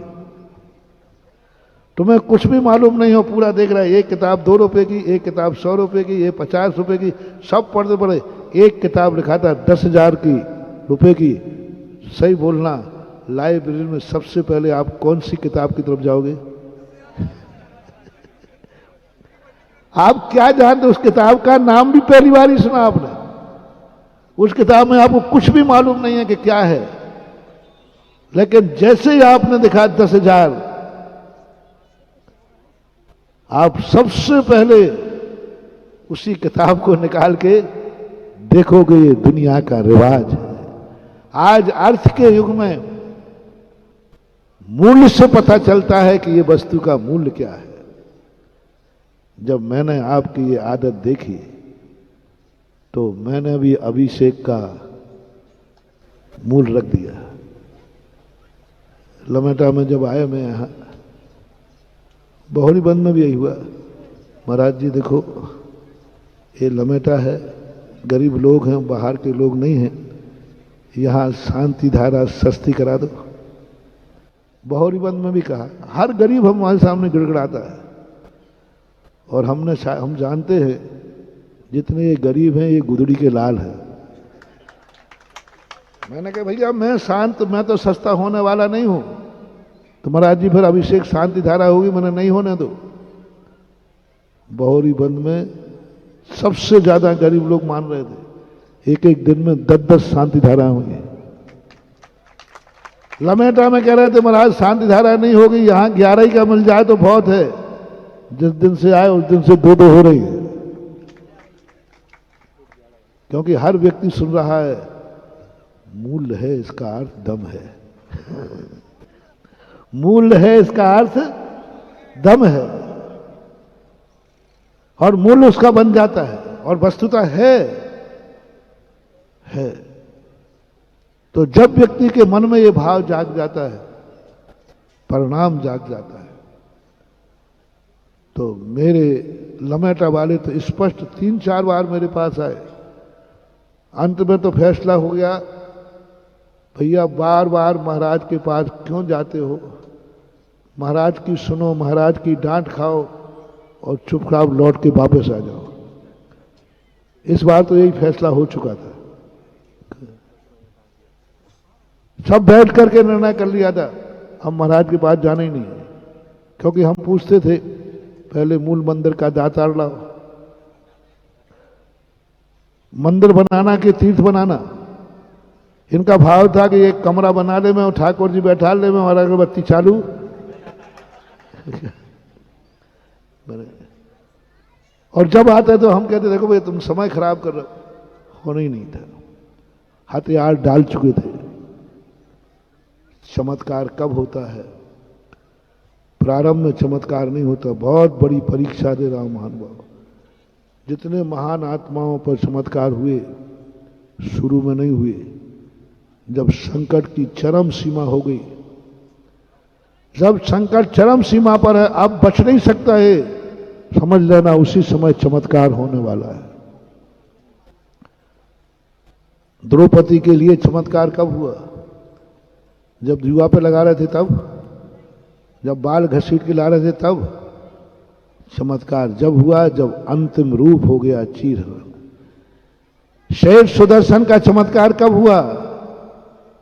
तुम्हें कुछ भी मालूम नहीं हो, पूरा देख रहा है, एक किताब 2 रुपए की, एक किताब 100 रुपए की, ये 50 रुपए की, सब पढ़ते पढ़े एक किताब लिखा था 10,000 की रुपए की। सही बोलना, लाइब्रेरी में सबसे पहले आप कौन सी किताब की तरफ जाओगे? आप क्या जानते, उस किताब का नाम भी पहली बार ही सुना आपने। उस किताब में आपको कुछ भी मालूम नहीं है कि क्या है, लेकिन जैसे ही आपने देखा 10,000, आप सबसे पहले उसी किताब को निकाल के देखोगे। ये दुनिया का रिवाज है। आज अर्थ के युग में मूल्य से पता चलता है कि ये वस्तु का मूल्य क्या है। जब मैंने आपकी ये आदत देखी तो मैंने भी अभिषेक का मूल्य रख दिया। लमेटा में जब आए मैं यहाँ, बहुरी बंद में भी यही हुआ। महाराज जी देखो, ये लमेटा है, गरीब लोग हैं, बाहर के लोग नहीं हैं, यहाँ शांति धारा सस्ती करा दो। बहुरी बंद में भी कहा, हर गरीब हमारे सामने गिड़गिड़ाता है। और हम जानते हैं जितने ये गरीब हैं ये गुदड़ी के लाल हैं। मैंने कहा भैया मैं शांत, मैं तो सस्ता होने वाला नहीं हूं। तो महाराज जी फिर अभिषेक शांति धारा होगी, मैंने नहीं होने दो। बहुरी बंद में सबसे ज्यादा गरीब लोग मान रहे थे, एक एक दिन में 10-10 शांति धारा हुई। लमेटा में कह रहे थे महाराज शांति धारा नहीं होगी, यहां 11 ही का मिल जाए तो बहुत है। जिस दिन से आए उस दिन से 2-2 हो रही है, क्योंकि हर व्यक्ति सुन रहा है मूल्य है इसका अर्थ दम है। मूल्य है इसका अर्थ दम है, और मूल्य उसका बन जाता है, और वस्तुता है। तो जब व्यक्ति के मन में ये भाव जाग जाता है, परिणाम जाग जाता है। तो मेरे लमेटा वाले तो स्पष्ट 3-4 बार मेरे पास आए। अंत में तो फैसला हो गया, भैया बार बार महाराज के पास क्यों जाते हो? महाराज की सुनो, महाराज की डांट खाओ और चुपचाप लौट के वापस आ जाओ। इस बार तो यही फैसला हो चुका था। सब बैठ करके निर्णय कर लिया था, हम महाराज के पास जाना ही नहीं है। क्योंकि हम पूछते थे पहले मूल मंदिर का दातार लाओ, मंदिर बनाना कि तीर्थ बनाना। इनका भाव था कि एक कमरा बना ले में और ठाकुर जी बैठा ले में और अगरबत्ती चालू। और जब आते तो हम कहते देखो भाई तुम समय खराब कर रहे हो। होना ही नहीं था, हथियार डाल चुके थे। चमत्कार कब होता है? प्रारंभ में चमत्कार नहीं होता, बहुत बड़ी परीक्षा दे रहा हूं महानुभाव। जितने महान आत्माओं पर चमत्कार हुए शुरू में नहीं हुए, जब संकट की चरम सीमा हो गई, जब संकट चरम सीमा पर है, अब बच नहीं सकता है, समझ लेना उसी समय चमत्कार होने वाला है। द्रौपदी के लिए चमत्कार कब हुआ? जब जुआ पे लगा रहे थे तब, जब बाल घसीट के ला रहे थे तब। चमत्कार जब हुआ जब अंतिम रूप हो गया चीरहरण। शेर सुदर्शन का चमत्कार कब हुआ?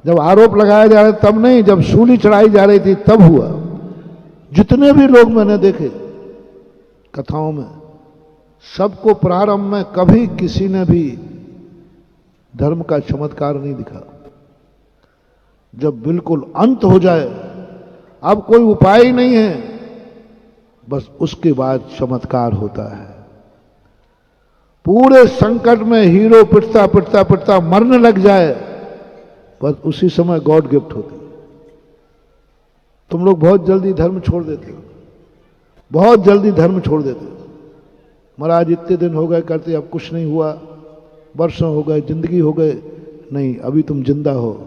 जब आरोप लगाया जा रहा तब नहीं, जब सूली चढ़ाई जा रही थी तब हुआ। जितने भी लोग मैंने देखे कथाओं में, सबको प्रारंभ में कभी किसी ने भी धर्म का चमत्कार नहीं दिखा। जब बिल्कुल अंत हो जाए, अब कोई उपाय ही नहीं है, बस उसके बाद चमत्कार होता है। पूरे संकट में हीरो पिटता पिटता पिटता मरने लग जाए, बस उसी समय गॉड गिफ्ट होती है। तुम लोग बहुत जल्दी धर्म छोड़ देते हो, बहुत जल्दी धर्म छोड़ देते हो। महाराज इतने दिन हो गए करते, अब कुछ नहीं हुआ, वर्षों हो गए, जिंदगी हो गए। नहीं, अभी तुम जिंदा हो।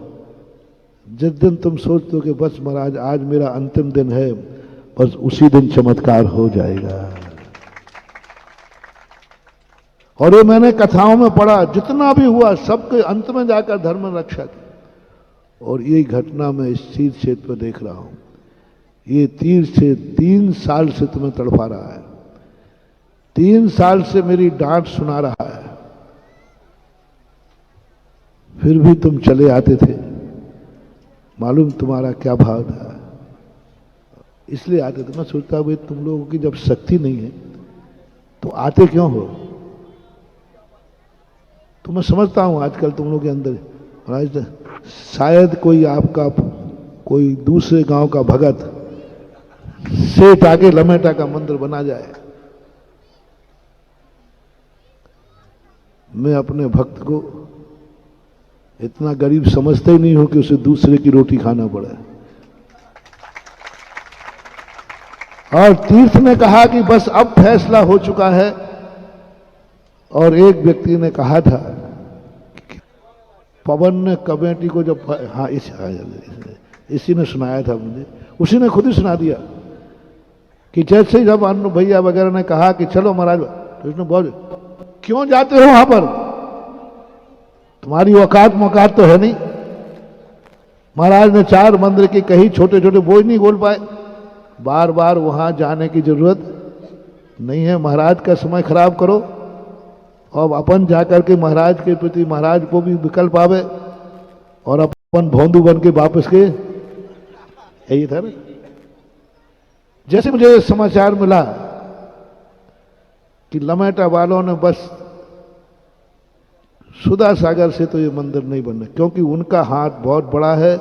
जिस दिन तुम सोचते हो कि बस महाराज आज मेरा अंतिम दिन है, बस उसी दिन चमत्कार हो जाएगा। और ये मैंने कथाओं में पढ़ा, जितना भी हुआ सबके अंत में जाकर धर्म रक्षा की। और यही घटना मैं इस चीज क्षेत्र पर देख रहा हूं ये तीर से 3 साल से तुम्हें तड़पा रहा है, 3 साल से मेरी डांट सुना रहा है, फिर भी तुम चले आते थे। मालूम तुम्हारा क्या भाव था, इसलिए आते थे। मैं सोचता भाई तुम लोगों की जब शक्ति नहीं है तो आते क्यों हो। तो मैं समझता हूं आजकल तुम लोगों के अंदर शायद कोई आपका कोई दूसरे गांव का भगत सेठ आके लमेटा का मंदिर बना जाए। मैं अपने भक्त को इतना गरीब समझते ही नहीं हो कि उसे दूसरे की रोटी खाना पड़े। और तीर्थ ने कहा कि बस अब फैसला हो चुका है। और एक व्यक्ति ने कहा था, पवन ने कमेटी को जब, हाँ इसी ने सुनाया था मुझे, उसी ने खुद ही सुना दिया कि जैसे जब अनु भैया वगैरह ने कहा कि चलो महाराज, तो इसने बहुत, क्यों जाते हो वहां पर, तुम्हारी औकात मौकात तो है नहीं। महाराज ने 4 मंदिर की कही, छोटे छोटे बोझ नहीं बोल पाए। बार बार वहां जाने की जरूरत नहीं है, महाराज का समय खराब करो और अपन जाकर के महाराज के प्रति महाराज को भी विकल्प आवे और अपन भोंदू बन के वापस के, यही था ना। जैसे मुझे समाचार मिला कि लमेटा वालों ने बस सुधा सागर से तो ये मंदिर नहीं बनना, क्योंकि उनका हाथ बहुत बड़ा है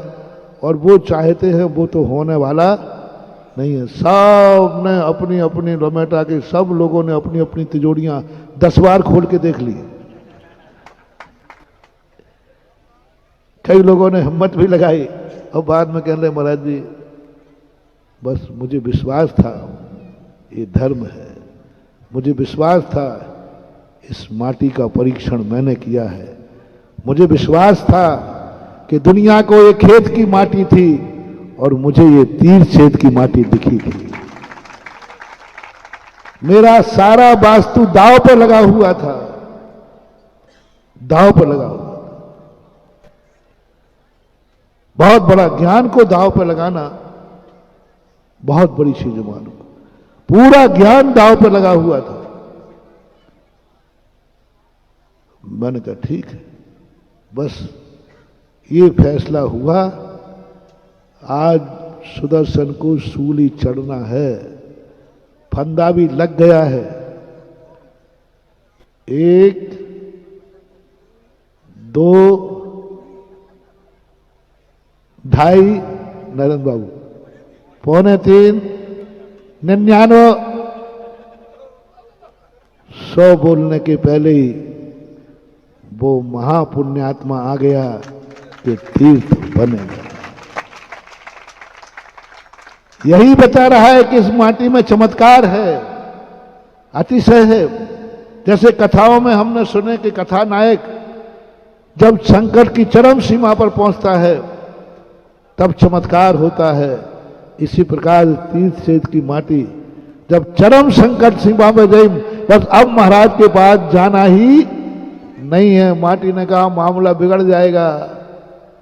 और वो चाहते हैं वो तो होने वाला नहीं है। सब ने अपनी अपनी लमेटा के सब लोगों ने अपनी अपनी तिजोरियां 10 बार खोल के देख ली। कई लोगों ने हिम्मत भी लगाई और बाद में कहने लगे महाराज जी बस मुझे विश्वास था ये धर्म है, मुझे विश्वास था इस माटी का परीक्षण मैंने किया है, मुझे विश्वास था कि दुनिया को एक खेत की माटी थी और मुझे ये तीर छेद की माटी दिखी थी। मेरा सारा वास्तु दांव पर लगा हुआ था, दांव पर लगा हुआ था। बहुत बड़ा ज्ञान को दांव पर लगाना बहुत बड़ी चीज है मानो। पूरा ज्ञान दांव पर लगा हुआ था। मैंने कहा ठीक है, बस ये फैसला हुआ, आज सुदर्शन को सूली चढ़ना है, फंदा भी लग गया है। 1 2 2.5 नरेंद्र बाबू, 2.75 99 100 बोलने के पहले ही वो महापुण्यात्मा आ गया कि तीर्थ बनेगा। यही बता रहा है कि इस माटी में चमत्कार है, अतिशय है। जैसे कथाओं में हमने सुने कि कथा नायक जब संकट की चरम सीमा पर पहुंचता है तब चमत्कार होता है। इसी प्रकार तीर्थ क्षेत्र की माटी जब चरम संकट सीमा में गई, बस अब महाराज के पास जाना ही नहीं है। माटी ने कहा मामला बिगड़ जाएगा,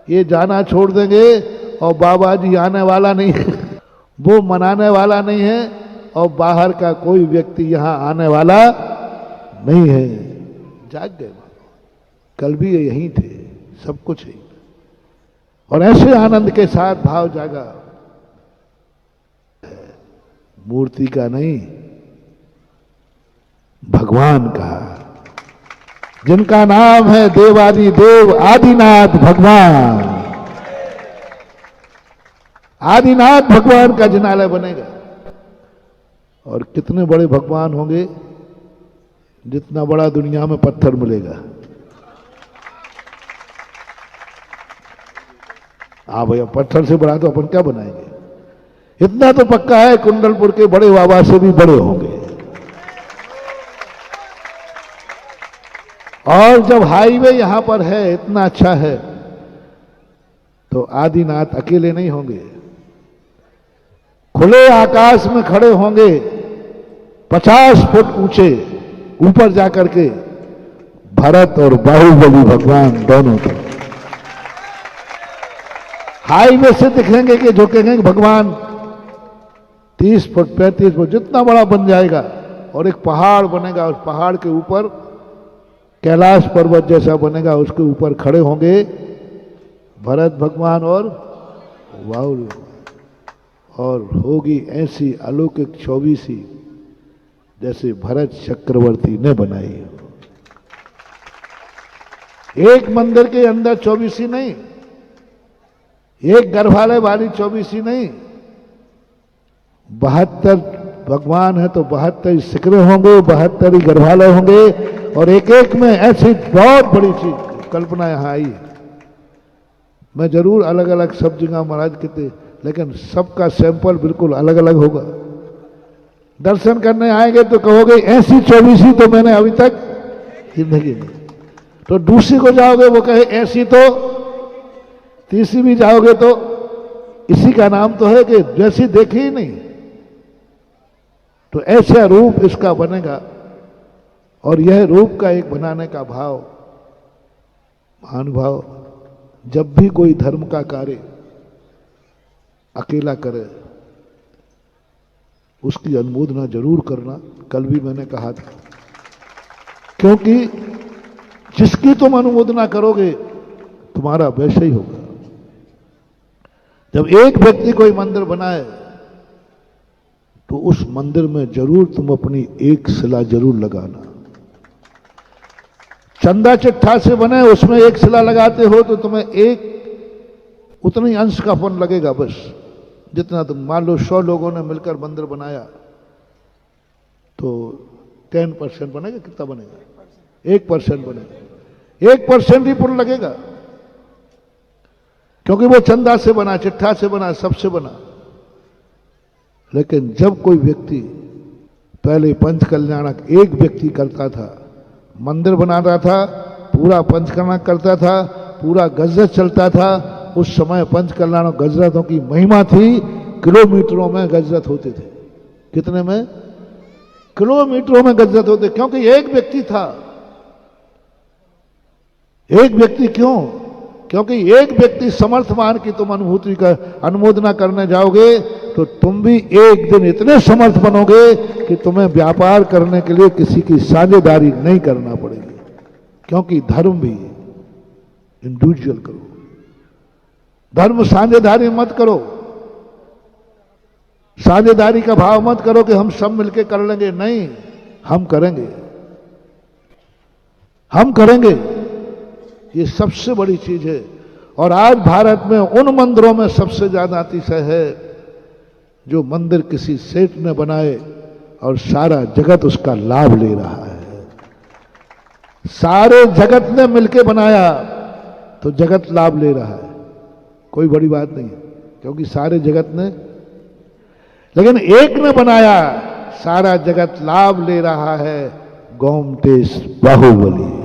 ये जाना छोड़ देंगे और बाबा जी आने वाला नहीं है, वो मनाने वाला नहीं है और बाहर का कोई व्यक्ति यहां आने वाला नहीं है। जाग गए, कल भी ये यहीं थे, सब कुछ है। और ऐसे आनंद के साथ भाव जागा, मूर्ति का नहीं भगवान का, जिनका नाम है देवादि देव आदिनाथ भगवान। आदिनाथ भगवान का जिनालय बनेगा। और कितने बड़े भगवान होंगे, जितना बड़ा दुनिया में पत्थर मिलेगा। भैया पत्थर से बड़ा तो अपन क्या बनाएंगे। इतना तो पक्का है कुंडलपुर के बड़े बाबा से भी बड़े होंगे। और जब हाईवे यहां पर है, इतना अच्छा है, तो आदिनाथ अकेले नहीं होंगे, खुले आकाश में खड़े होंगे 50 फुट ऊंचे, ऊपर जाकर के भरत और बाहुबली भगवान दोनों को हाईवे से दिखेंगे कि झुकेंगे भगवान 30 फुट 35 फुट जितना बड़ा बन जाएगा, और एक पहाड़ बनेगा, उस पहाड़ के ऊपर कैलाश पर्वत जैसा बनेगा, उसके ऊपर खड़े होंगे भरत भगवान और बाहुबली, और होगी ऐसी अलौकिक 24 जैसे भरत चक्रवर्ती ने बनाई। एक मंदिर के अंदर 24 नहीं, एक गर्भालय वाली 24 नहीं, 72 भगवान है तो 72 शिखरें होंगे, 72 ही गर्भालय होंगे, और एक एक में ऐसी बहुत बड़ी चीज कल्पना यहां आई है। मैं जरूर अलग अलग सब जगह महाराज कहते, लेकिन सबका सैंपल बिल्कुल अलग अलग होगा। दर्शन करने आएंगे तो कहोगे ऐसी 24 तो मैंने अभी तक जिंदगी में, तो दूसरी को जाओगे वो कहे ऐसी, तो तीसरी भी जाओगे तो इसी का नाम तो है कि जैसी देखी ही नहीं। तो ऐसा रूप इसका बनेगा, और यह रूप का एक बनाने का भाव, महानुभाव, जब भी कोई धर्म का कार्य अकेला करे उसकी अनुमोदना जरूर करना। कल भी मैंने कहा था, क्योंकि जिसकी तुम अनुमोदना करोगे तुम्हारा वैसे ही होगा। जब एक व्यक्ति कोई मंदिर बनाए तो उस मंदिर में जरूर तुम अपनी एक शिला जरूर लगाना। चंदा चिट्ठा से बने उसमें एक शिला लगाते हो तो तुम्हें एक उतनी अंश का फन लगेगा, बस जितना तुम, मान लो 100 लोगों ने मिलकर मंदिर बनाया तो 10% बनेगा, कितना बनेगा? 1% बनेगा, 1% ही पुण्य लगेगा, क्योंकि वो चंदा से बना, चिट्ठा से बना, सबसे बना। लेकिन जब कोई व्यक्ति, पहले पंच कल्याणक एक व्यक्ति करता था, मंदिर बनाता था, पूरा पंचकर्णक करता था, पूरा गजरत चलता था। उस समय पंच कल्याणक गजरतों की महिमा थी, किलोमीटरों में गजरत होते थे। कितने में? किलोमीटरों में गजरत होते, क्योंकि एक व्यक्ति था। एक व्यक्ति क्यों? क्योंकि एक व्यक्ति समर्थ मान की तुम अनुभूति का अनुमोदना करने जाओगे तो तुम भी एक दिन इतने समर्थ बनोगे कि तुम्हें व्यापार करने के लिए किसी की साझेदारी नहीं करना पड़ेगी। क्योंकि धर्म भी इंडिविजुअल करो, धर्म साझेदारी मत करो। साझेदारी का भाव मत करो कि हम सब मिलके कर लेंगे, नहीं, हम करेंगे, हम करेंगे। ये सबसे बड़ी चीज है। और आज भारत में उन मंदिरों में सबसे ज्यादा अतिशय है जो मंदिर किसी सेठ ने बनाए और सारा जगत उसका लाभ ले रहा है। सारे जगत ने मिलके बनाया तो जगत लाभ ले रहा है, कोई बड़ी बात नहीं है, क्योंकि सारे जगत ने, लेकिन एक ने बनाया, सारा जगत लाभ ले रहा है। गोमटेश बाहुबली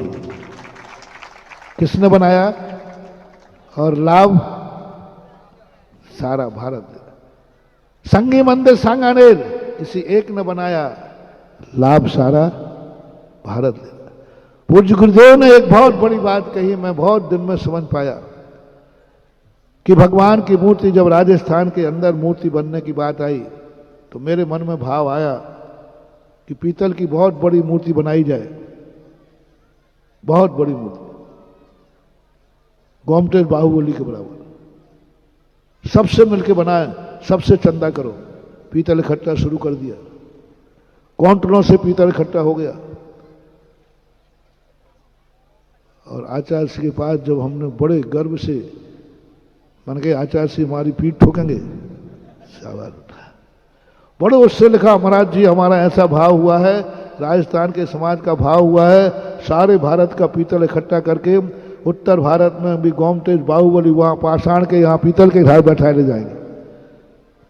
किसने बनाया और लाभ सारा भारत दे रहा। संगी मंदिर सांगानेर किसी एक ने बनाया, लाभ सारा भारत दे रहा। पूज्य गुरुदेव ने एक बहुत बड़ी बात कही, मैं बहुत दिन में समझ पाया कि भगवान की मूर्ति, जब राजस्थान के अंदर मूर्ति बनने की बात आई तो मेरे मन में भाव आया कि पीतल की बहुत बड़ी मूर्ति बनाई जाए, बहुत बड़ी मूर्ति, गोमटेश बाहुबली के बराबर, सबसे मिलके बनाए, सबसे चंदा करो। पीतल इकट्ठा शुरू कर दिया, क्वांटलों से पीतल इकट्ठा हो गया। और आचार्य के पास जब हमने बड़े गर्व से, मन के आचार्य से हमारी पीठ ठोकेंगे, सवाल उठा, बड़े उससे लिखा, महाराज जी हमारा ऐसा भाव हुआ है, राजस्थान के समाज का भाव हुआ है, सारे भारत का पीतल इकट्ठा करके उत्तर भारत में भी गोमटेश बाहुबली वहां पाषाण के, यहाँ पीतल के घर बैठाए ले जाएंगे।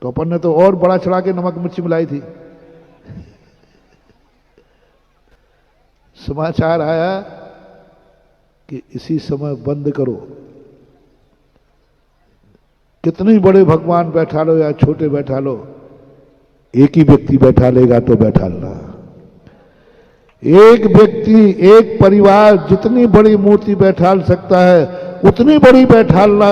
तो अपन ने तो और बड़ा चढ़ा के नमक मिर्ची मिलाई थी। समाचार आया कि इसी समय बंद करो, कितने बड़े भगवान बैठा लो या छोटे बैठा लो, एक ही व्यक्ति बैठा लेगा तो बैठा लेना। एक व्यक्ति, एक परिवार जितनी बड़ी मूर्ति बैठाल सकता है उतनी बड़ी बैठालना,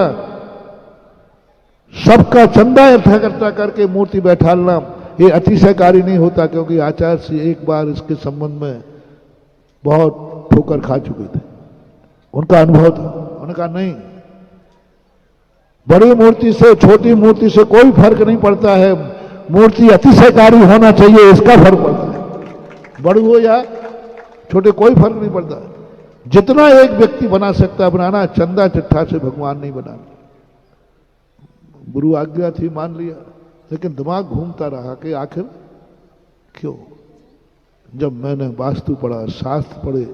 सबका चंदा इकट्ठा करके मूर्ति बैठालना, ये अतिशयकारी नहीं होता, क्योंकि आचार्य से एक बार इसके संबंध में बहुत ठोकर खा चुके थे, उनका अनुभव था। उन्होंने कहा नहीं, बड़ी मूर्ति से छोटी मूर्ति से कोई फर्क नहीं पड़ता है, मूर्ति अतिशयकारी होना चाहिए, इसका फर्क पड़ता है। बड़ी हो या छोटे कोई फर्क नहीं पड़ता। जितना एक व्यक्ति बना सकता है बनाना, चंदा चिट्ठा से भगवान नहीं बनाना। गुरु आज्ञा थी, मान लिया, लेकिन दिमाग घूमता रहा कि आखिर क्यों। जब मैंने वास्तु पढ़ा, शास्त्र पढ़े,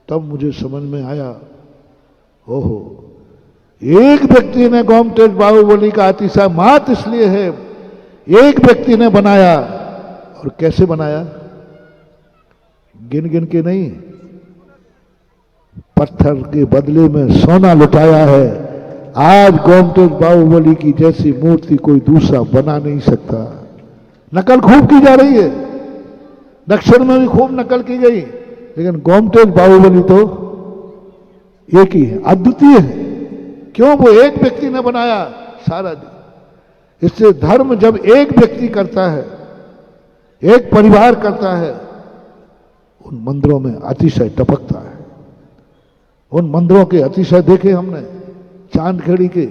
तब मुझे समझ में आया, ओहो, एक व्यक्ति ने गोमटेज बाहुबली का अतिशय मात्र इसलिए है, एक व्यक्ति ने बनाया। और कैसे बनाया? गिन गिन के नहीं, पत्थर के बदले में सोना लुटाया है। आज गोमटेज बाहुबली की जैसी मूर्ति कोई दूसरा बना नहीं सकता। नकल खूब की जा रही है, दक्षिण में भी खूब नकल की गई, लेकिन गोमटेज बाहुबली तो एक ही है, अद्वितीय है। क्यों? वो एक व्यक्ति ने बनाया सारा दिन। इससे धर्म जब एक व्यक्ति करता है, एक परिवार करता है, उन मंदिरों में अतिशय टपकता है। उन मंदिरों के अतिशय देखे हमने, चांदखेड़ी के,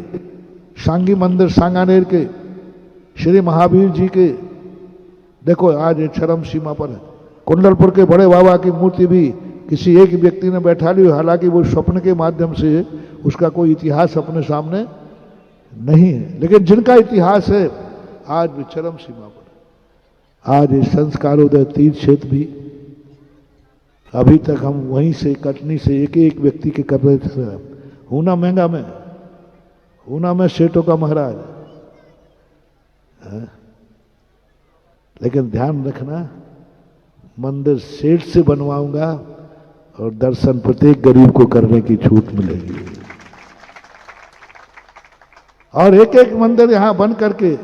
सांगी मंदिर सांगानेर के, श्री महावीर जी के, देखो आज ये चरम सीमा पर है। कुंडलपुर के बड़े बाबा की मूर्ति भी किसी एक व्यक्ति ने बैठा ली, हालांकि वो स्वप्न के माध्यम से, उसका कोई इतिहास अपने सामने नहीं है, लेकिन जिनका इतिहास है आज भी चरम सीमा पर। आज ये संस्कारोदय तीर्थ क्षेत्र भी अभी तक हम वहीं से, कटनी से एक एक व्यक्ति के कर रहे थे। ऊना महंगा में, ऊना में सेठों का महाराज है। लेकिन ध्यान रखना, मंदिर सेठ से बनवाऊंगा और दर्शन प्रत्येक गरीब को करने की छूट मिलेगी। और एक एक मंदिर यहां बन करके,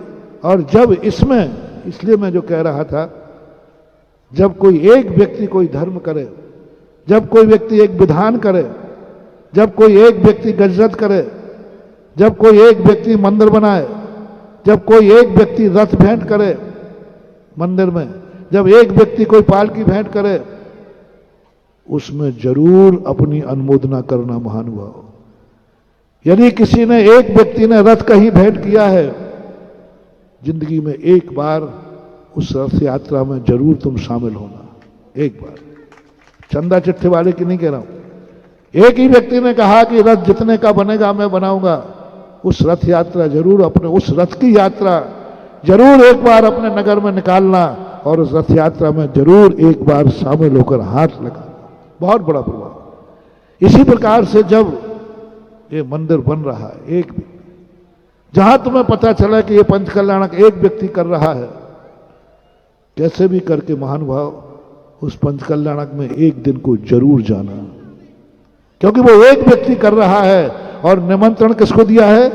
और जब इसमें, इसलिए मैं जो कह रहा था, जब कोई एक व्यक्ति कोई धर्म करे, जब कोई व्यक्ति एक विधान करे, जब कोई एक व्यक्ति गजरत करे, जब कोई एक व्यक्ति मंदिर बनाए, जब कोई एक व्यक्ति रथ भेंट करे मंदिर में, जब एक व्यक्ति कोई पालकी भेंट करे, उसमें जरूर अपनी अनुमोदना करना महानुभाव। यदि किसी ने, एक व्यक्ति ने रथ कहीं भेंट किया है, जिंदगी में एक बार उस रथ यात्रा में जरूर तुम शामिल होना, एक बार। चंदा चिट्ठे वाले की नहीं कह रहा हूं। एक ही व्यक्ति ने कहा कि रथ जितने का बनेगा मैं बनाऊंगा, उस रथ यात्रा जरूर, अपने उस रथ की यात्रा जरूर एक बार अपने नगर में निकालना, और उस रथ यात्रा में जरूर एक बार शामिल होकर हाथ लगाना। बहुत बड़ा प्रभाव। इसी प्रकार से जब ये मंदिर बन रहा है, एक जहां तुम्हें पता चला कि ये पंचकल्याणक एक व्यक्ति कर रहा है, कैसे भी करके महानुभाव उस पंचकल्याणक में एक दिन को जरूर जाना, क्योंकि वो एक व्यक्ति कर रहा है। और निमंत्रण किसको दिया है?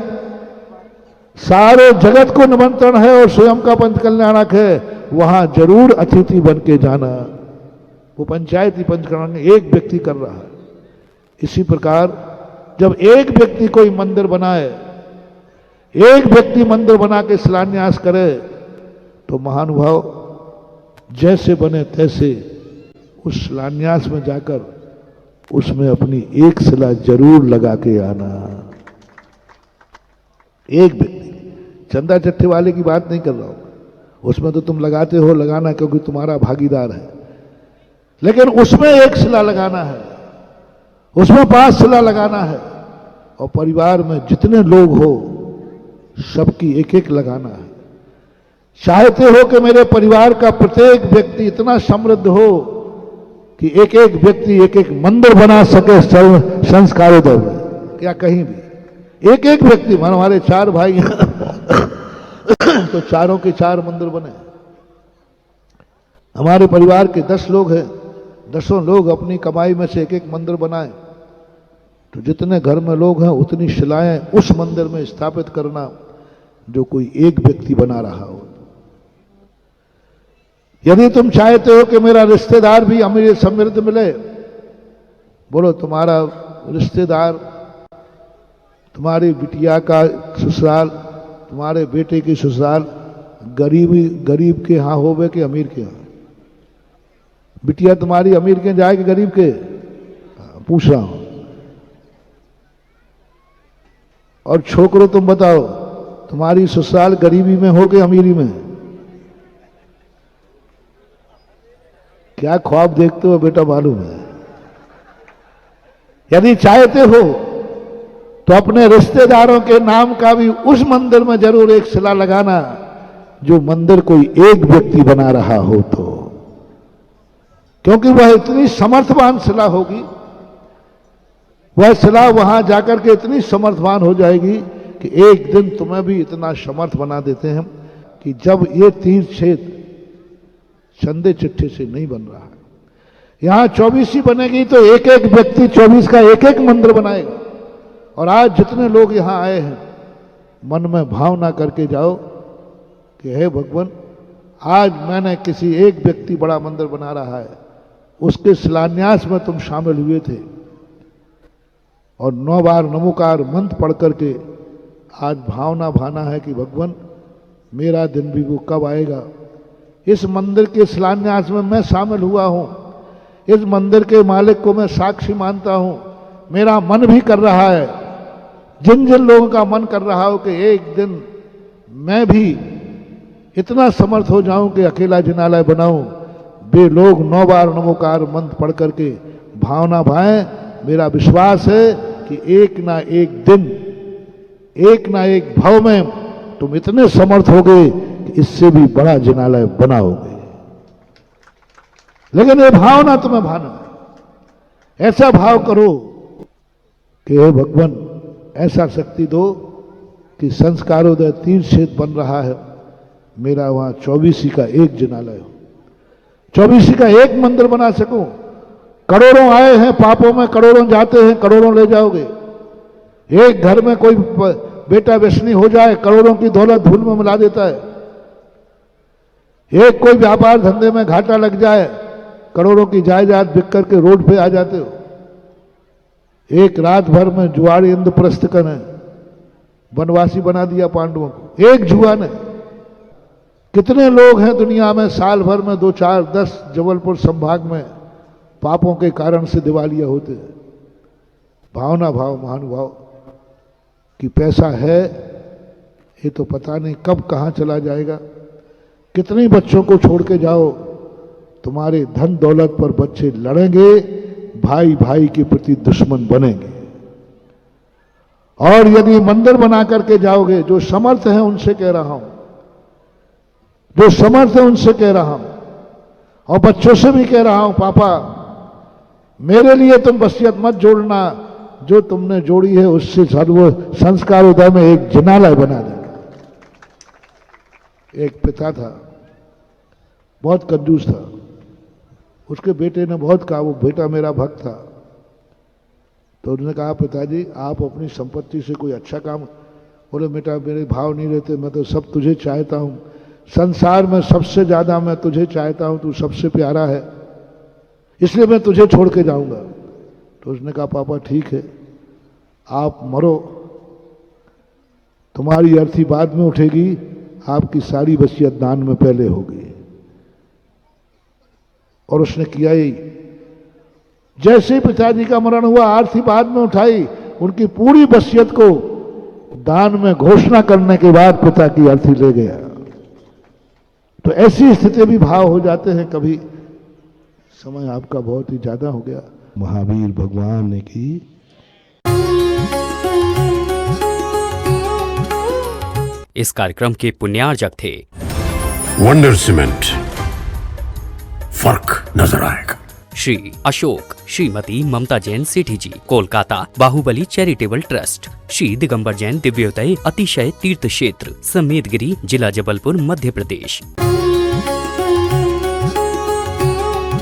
सारे जगत को निमंत्रण है, और स्वयं का पंचकल्याणक है, वहां जरूर अतिथि बन के जाना। वो पंचायती पंचकल्याणक एक व्यक्ति कर रहा है। इसी प्रकार जब एक व्यक्ति कोई मंदिर बनाए, एक व्यक्ति मंदिर बना के शिलान्यास करे, तो महानुभाव जैसे बने तैसे उस शिलान्यास में जाकर उसमें अपनी एक शिला जरूर लगा के आना। एक व्यक्ति, चंदा चिट्ठे वाले की बात नहीं कर रहा हूं, उसमें तो तुम लगाते हो, लगाना क्योंकि तुम्हारा भागीदार है, लेकिन उसमें एक शिला लगाना है, उसमें 5 शिला लगाना है, और परिवार में जितने लोग हो सबकी एक एक लगाना है। चाहते हो कि मेरे परिवार का प्रत्येक व्यक्ति इतना समृद्ध हो कि एक एक व्यक्ति एक एक मंदिर बना सके संस्कारोदय में, या कहीं भी एक एक व्यक्ति। हमारे 4 भाई तो चारों के 4 मंदिर बने। हमारे परिवार के 10 लोग हैं, 10 लोग अपनी कमाई में से एक एक मंदिर बनाए, तो जितने घर में लोग हैं उतनी शिलाएं उस मंदिर में स्थापित करना जो कोई एक व्यक्ति बना रहा हो। यदि तुम चाहते हो कि मेरा रिश्तेदार भी अमीर समृद्ध मिले, बोलो तुम्हारा रिश्तेदार, तुम्हारी बिटिया का ससुराल, तुम्हारे बेटे की ससुराल गरीब के यहाँ होवे कि अमीर के यहाँ? बिटिया तुम्हारी अमीर के जाए कि गरीब के? पूछ रहा हूं। और छोकरो तुम बताओ, तुम्हारी ससुराल गरीबी में हो कि अमीरी में? क्या ख्वाब देखते हो बेटा मालूम है? यदि चाहते हो तो अपने रिश्तेदारों के नाम का भी उस मंदिर में जरूर एक शिला लगाना जो मंदिर कोई एक व्यक्ति बना रहा हो, तो क्योंकि वह इतनी समर्थवान शिला होगी, वह शिला वहां जाकर के इतनी समर्थवान हो जाएगी कि एक दिन तुम्हें भी इतना समर्थ बना देते हैं कि जब ये तीर्थ क्षेत्र चंदे चिट्ठे से नहीं बन रहा है, यहां 24 ही बनेगी तो एक एक व्यक्ति 24 का एक एक मंदिर बनाएगा। और आज जितने लोग यहां आए हैं, मन में भावना करके जाओ कि हे भगवान, आज मैंने किसी एक व्यक्ति बड़ा मंदिर बना रहा है, उसके शिलान्यास में तुम शामिल हुए थे और 9 बार नमोकार मंत्र पढ़ करके आज भावना भाना है कि भगवान मेरा दिन भी वो कब आएगा। इस मंदिर के शिलान्यास में मैं शामिल हुआ हूं, इस मंदिर के मालिक को मैं साक्षी मानता हूं, मेरा मन भी कर रहा है, जिन जिन लोगों का मन कर रहा हो कि एक दिन मैं भी इतना समर्थ हो जाऊं कि अकेला जिनालय बनाऊं, वे लोग 9 बार नमोकार मंत्र पढ़ करके भावना भाएं। मेरा विश्वास है कि एक ना एक दिन, एक ना एक भाव में तुम इतने समर्थ होगे कि इससे भी बड़ा जिनालय बनाओगे। लेकिन ये भावना तुम्हें भाना है, ऐसा भाव करो कि हे भगवान ऐसा शक्ति दो कि संस्कारोदय तीर्थ क्षेत्र बन रहा है, मेरा वहां 24 का एक जिनालय हो, 24 का एक मंदिर बना सकूं। करोड़ों आए हैं पापों में, करोड़ों जाते हैं, करोड़ों ले जाओगे। एक घर में कोई बेटा व्यसनी हो जाए, करोड़ों की दौलत धूल में मिला देता है। एक कोई व्यापार धंधे में घाटा लग जाए, करोड़ों की जायदाद बिक करके रोड पे आ जाते हो। एक रात भर में जुआड़ी इंद्रप्रस्थ ने वनवासी बना दिया पांडवों को, एक जुआ ने। कितने लोग हैं दुनिया में साल भर में 2, 4, 10 जबलपुर संभाग में पापों के कारण से दिवालिया होते हैं। भावना भाव महानुभाव कि पैसा है ये तो पता नहीं कब कहां चला जाएगा। कितने बच्चों को छोड़ के जाओ, तुम्हारे धन दौलत पर बच्चे लड़ेंगे, भाई भाई के प्रति दुश्मन बनेंगे। और यदि मंदिर बना करके जाओगे, जो समर्थ हैं उनसे कह रहा हूं, जो समर्थ है उनसे कह रहा हूं, और बच्चों से भी कह रहा हूं, पापा मेरे लिए तुम वसीयत मत जोड़ना, जो तुमने जोड़ी है उससे सर्व संस्कारोदय में एक जिनालय बना देना। एक पिता था, बहुत कंजूस था, उसके बेटे ने बहुत कहा, वो बेटा मेरा भक्त था, तो उन्होंने कहा पिताजी आप अपनी संपत्ति से कोई अच्छा काम। बोले बेटा मेरे भाव नहीं रहते, मैं तो सब तुझे चाहता हूं, संसार में सबसे ज्यादा मैं तुझे चाहता हूं, तू सबसे प्यारा है, इसलिए मैं तुझे छोड़ के जाऊंगा। तो उसने कहा पापा ठीक है, आप मरो, तुम्हारी अर्थी बाद में उठेगी, आपकी सारी वसीयत दान में पहले होगी। और उसने किया ही। जैसे पिताजी का मरण हुआ, आरती बाद में उठाई, उनकी पूरी वसीयत को दान में घोषणा करने के बाद पिता की अर्थी ले गया। तो ऐसी स्थिति भी भाव हो जाते हैं कभी। समय आपका बहुत ही ज्यादा हो गया। महावीर भगवान ने की। इस कार्यक्रम के पुण्यार्जक थे वंडर सीमेंट, फर्क नजर आएगा। श्री अशोक श्रीमती ममता जैन सेठी जी, कोलकाता, बाहुबली चैरिटेबल ट्रस्ट। श्री दिगंबर जैन दिव्योदय अतिशय तीर्थ क्षेत्र, समेतगिरी, जिला जबलपुर, मध्य प्रदेश।